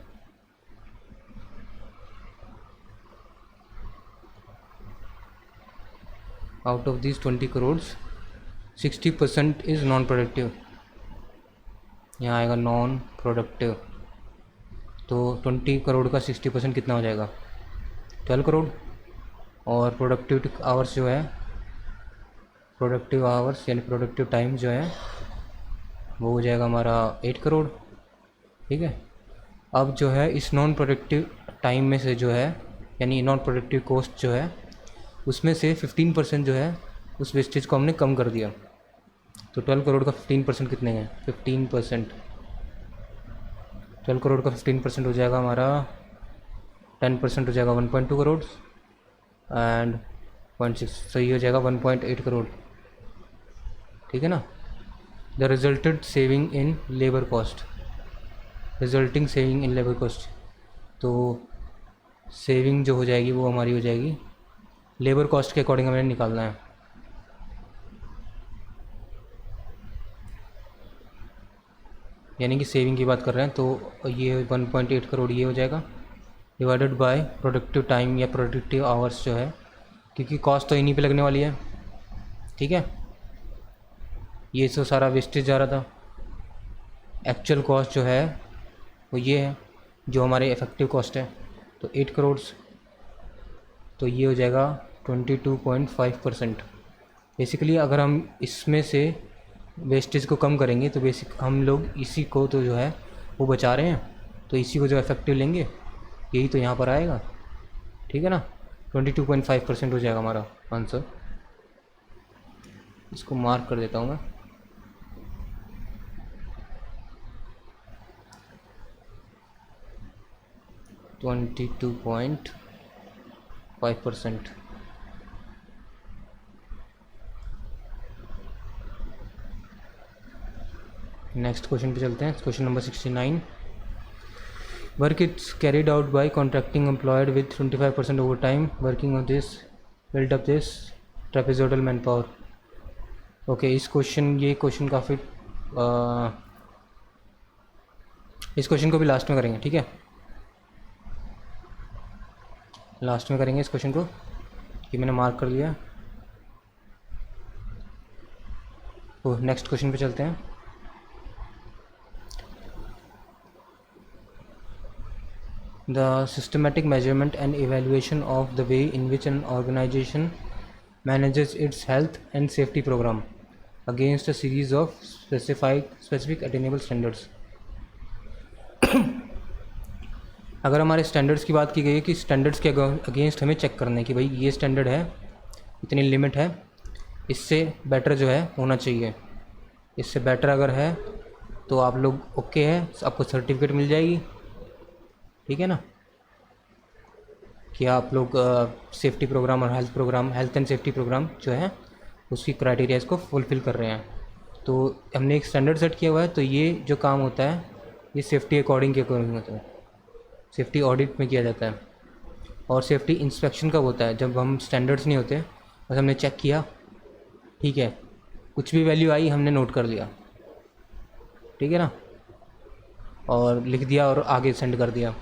out of this 20 crore 60% is non productive. यहाँ आएगा नॉन प्रोडक्टिव. तो 20 करोड़ का 60% कितना हो जाएगा, 12 करोड़. और प्रोडक्टिव आवर्स जो है, प्रोडक्टिव आवर्स यानी प्रोडक्टिव टाइम जो है वो हो जाएगा हमारा 8 करोड़. ठीक है. अब जो है इस नॉन प्रोडक्टिव टाइम में से जो है, यानी नॉन प्रोडक्टिव कॉस्ट जो है उसमें से 15% जो है उस वेस्टेज को हमने कम कर दिया. तो 12 करोड़ का 15% कितने हैं, 15% 12 करोड़ का 15% हो जाएगा हमारा 10% हो जाएगा 1.2 करोड़ एंड 0.6 सही हो जाएगा 1.8 करोड़। ठीक है ना। The resulted saving in labour cost, resulting saving in labour cost, तो सेविंग जो हो जाएगी वो हमारी हो जाएगी लेबर कॉस्ट के अकॉर्डिंग हमें निकालना है। यानी कि सेविंग की बात कर रहे हैं तो ये 1.8 करोड़ ये हो जाएगा डिवाइडेड बाय प्रोडक्टिव टाइम या प्रोडक्टिव आवर्स जो है, क्योंकि कॉस्ट तो इन्हीं पे लगने वाली है। ठीक है, ये तो सारा वेस्टेज जा रहा था। एक्चुअल कॉस्ट जो है वो ये है जो हमारे इफेक्टिव कॉस्ट है, तो 8 करोड़, तो ये हो जाएगा 22.5%। बेसिकली अगर हम इसमें से वेस्टेज को कम करेंगे तो बेसिक हम लोग इसी को तो जो है वो बचा रहे हैं, तो इसी को जो इफेक्टिव लेंगे यही तो यहाँ पर आएगा। ठीक है ना, 22.5% हो जाएगा हमारा आंसर। इसको मार्क कर देता हूँ मैं। %22.5। नेक्स्ट क्वेश्चन पे चलते हैं। Question number 69। Work it's carried out by contracting employed with 25% over time working on this build up this trapezoidal man power. Okay, ये क्वेश्चन काफ़ी इस क्वेश्चन को भी लास्ट में करेंगे। ठीक है, लास्ट में करेंगे इस क्वेश्चन को, ये मैंने मार्क कर लिया। तो नेक्स्ट क्वेश्चन पे चलते हैं। The systematic measurement and evaluation of the way in which an organization manages its health and safety program against a series of specific attainable standards। अगर हमारे स्टैंडर्ड्स की बात की गई है कि स्टैंडर्ड्स के अगेंस्ट हमें चेक करना है कि भाई ये स्टैंडर्ड है, इतनी लिमिट है, इससे बेटर जो है होना चाहिए। इससे बेटर अगर है तो आप लोग ओके है, आपको सर्टिफिकेट मिल जाएगी। ठीक है ना, कि आप लोग सेफ्टी प्रोग्राम और हेल्थ एंड सेफ्टी प्रोग्राम जो है उसकी क्राइटेरियाज़ को फुलफ़िल कर रहे हैं। तो हमने एक स्टैंडर्ड सेट किया हुआ है, तो ये जो काम होता है ये सेफ्टी अकॉर्डिंग के अकॉर्डिंग होता है, सेफ्टी ऑडिट में किया जाता है। और सेफ्टी इंस्पेक्शन कब होता है, जब हम स्टैंडर्ड्स नहीं होते, बस हमने चेक किया, ठीक है, कुछ भी वैल्यू आई हमने नोट कर लिया, ठीक है ना, और लिख दिया और आगे सेंड कर दिया।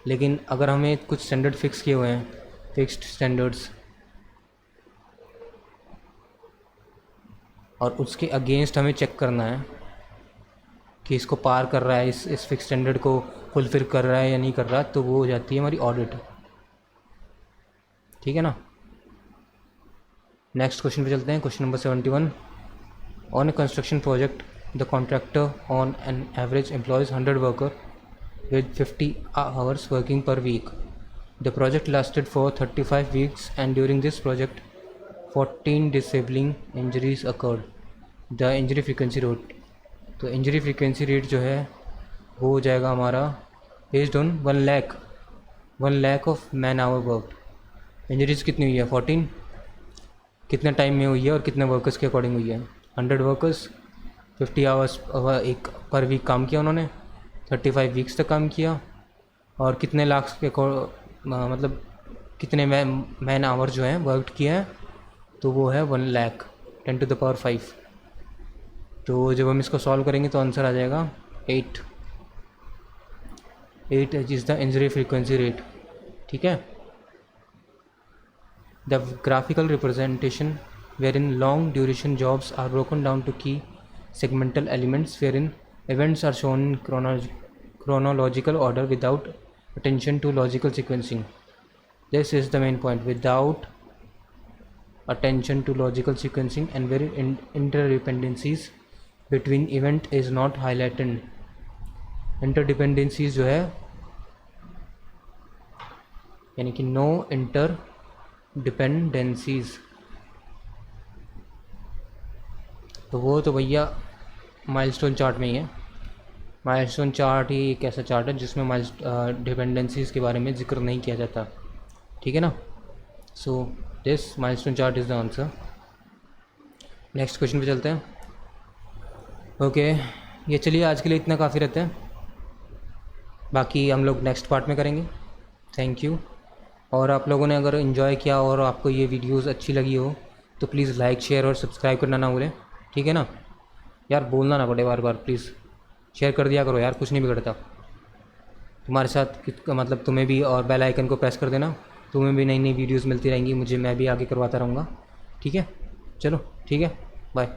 लेकिन अगर हमें कुछ स्टैंडर्ड फिक्स किए हुए हैं, फिक्स्ड स्टैंडर्ड्स, और उसके अगेंस्ट हमें चेक करना है कि इसको पार कर रहा है, इस फिक्स स्टैंडर्ड को फुलफिल कर रहा है या नहीं कर रहा, तो वो हो जाती है हमारी ऑडिट। ठीक है ना। नेक्स्ट क्वेश्चन पे चलते हैं। Question number 71। On A construction project the contractor on an average employees 100 worker with 50 hours working per week. The project lasted for 35 weeks and during this project 14 disabling injuries occurred. The injury frequency rate, तो injury frequency rate जो है वो हो जाएगा हमारा based on 1 lakh of man hour work. Injuries कितनी हुई है 14, कितने टाइम में हुई है और कितने वर्कर्स के अकॉर्डिंग हुई है। 100 वर्कर्स 50 आवर्स एक पर वीक काम किया उन्होंने, 35 वीक्स तक काम किया, और कितने लाख के मतलब कितने मैन आवर जो हैं वर्क किया है, तो वो है 1 लाख 10⁵। तो जब हम इसको सॉल्व करेंगे तो आंसर आ जाएगा 8 is the injury frequency rate. ठीक है। The graphical representation wherein long duration jobs are broken down to key segmental elements wherein events are shown in chronological order without attention to logical sequencing. This is the main point. Without attention to logical sequencing and where interdependencies between event is not highlighted. Interdependencies जो है यानी कि no interdependencies, तो वो तो भैया milestone chart में ही है, माइलस्टोन चार्ट ही एक ऐसा चार्ट है जिसमें डिपेंडेंसीज के बारे में जिक्र नहीं किया जाता, ठीक है ना। So this milestone chart is the answer. Next question पे चलते हैं। ओके ये चलिए आज के लिए इतना काफ़ी रहता है, बाकी हम लोग नेक्स्ट पार्ट में करेंगे। Thank you. और आप लोगों ने अगर इन्जॉय किया और आपको ये वीडियोस अच्छी लगी हो तो प्लीज़ लाइक शेयर और सब्सक्राइब करना ना भूलें, ठीक है ना। यार बोलना ना पड़े बार बार, प्लीज़ शेयर कर दिया करो यार, कुछ नहीं बिगड़ता तुम्हारे साथ। मतलब तुम्हें भी, और बेल आइकन को प्रेस कर देना, तुम्हें भी नई नई वीडियोस मिलती रहेंगी मुझे, मैं भी आगे करवाता रहूँगा, ठीक है। चलो ठीक है, बाय।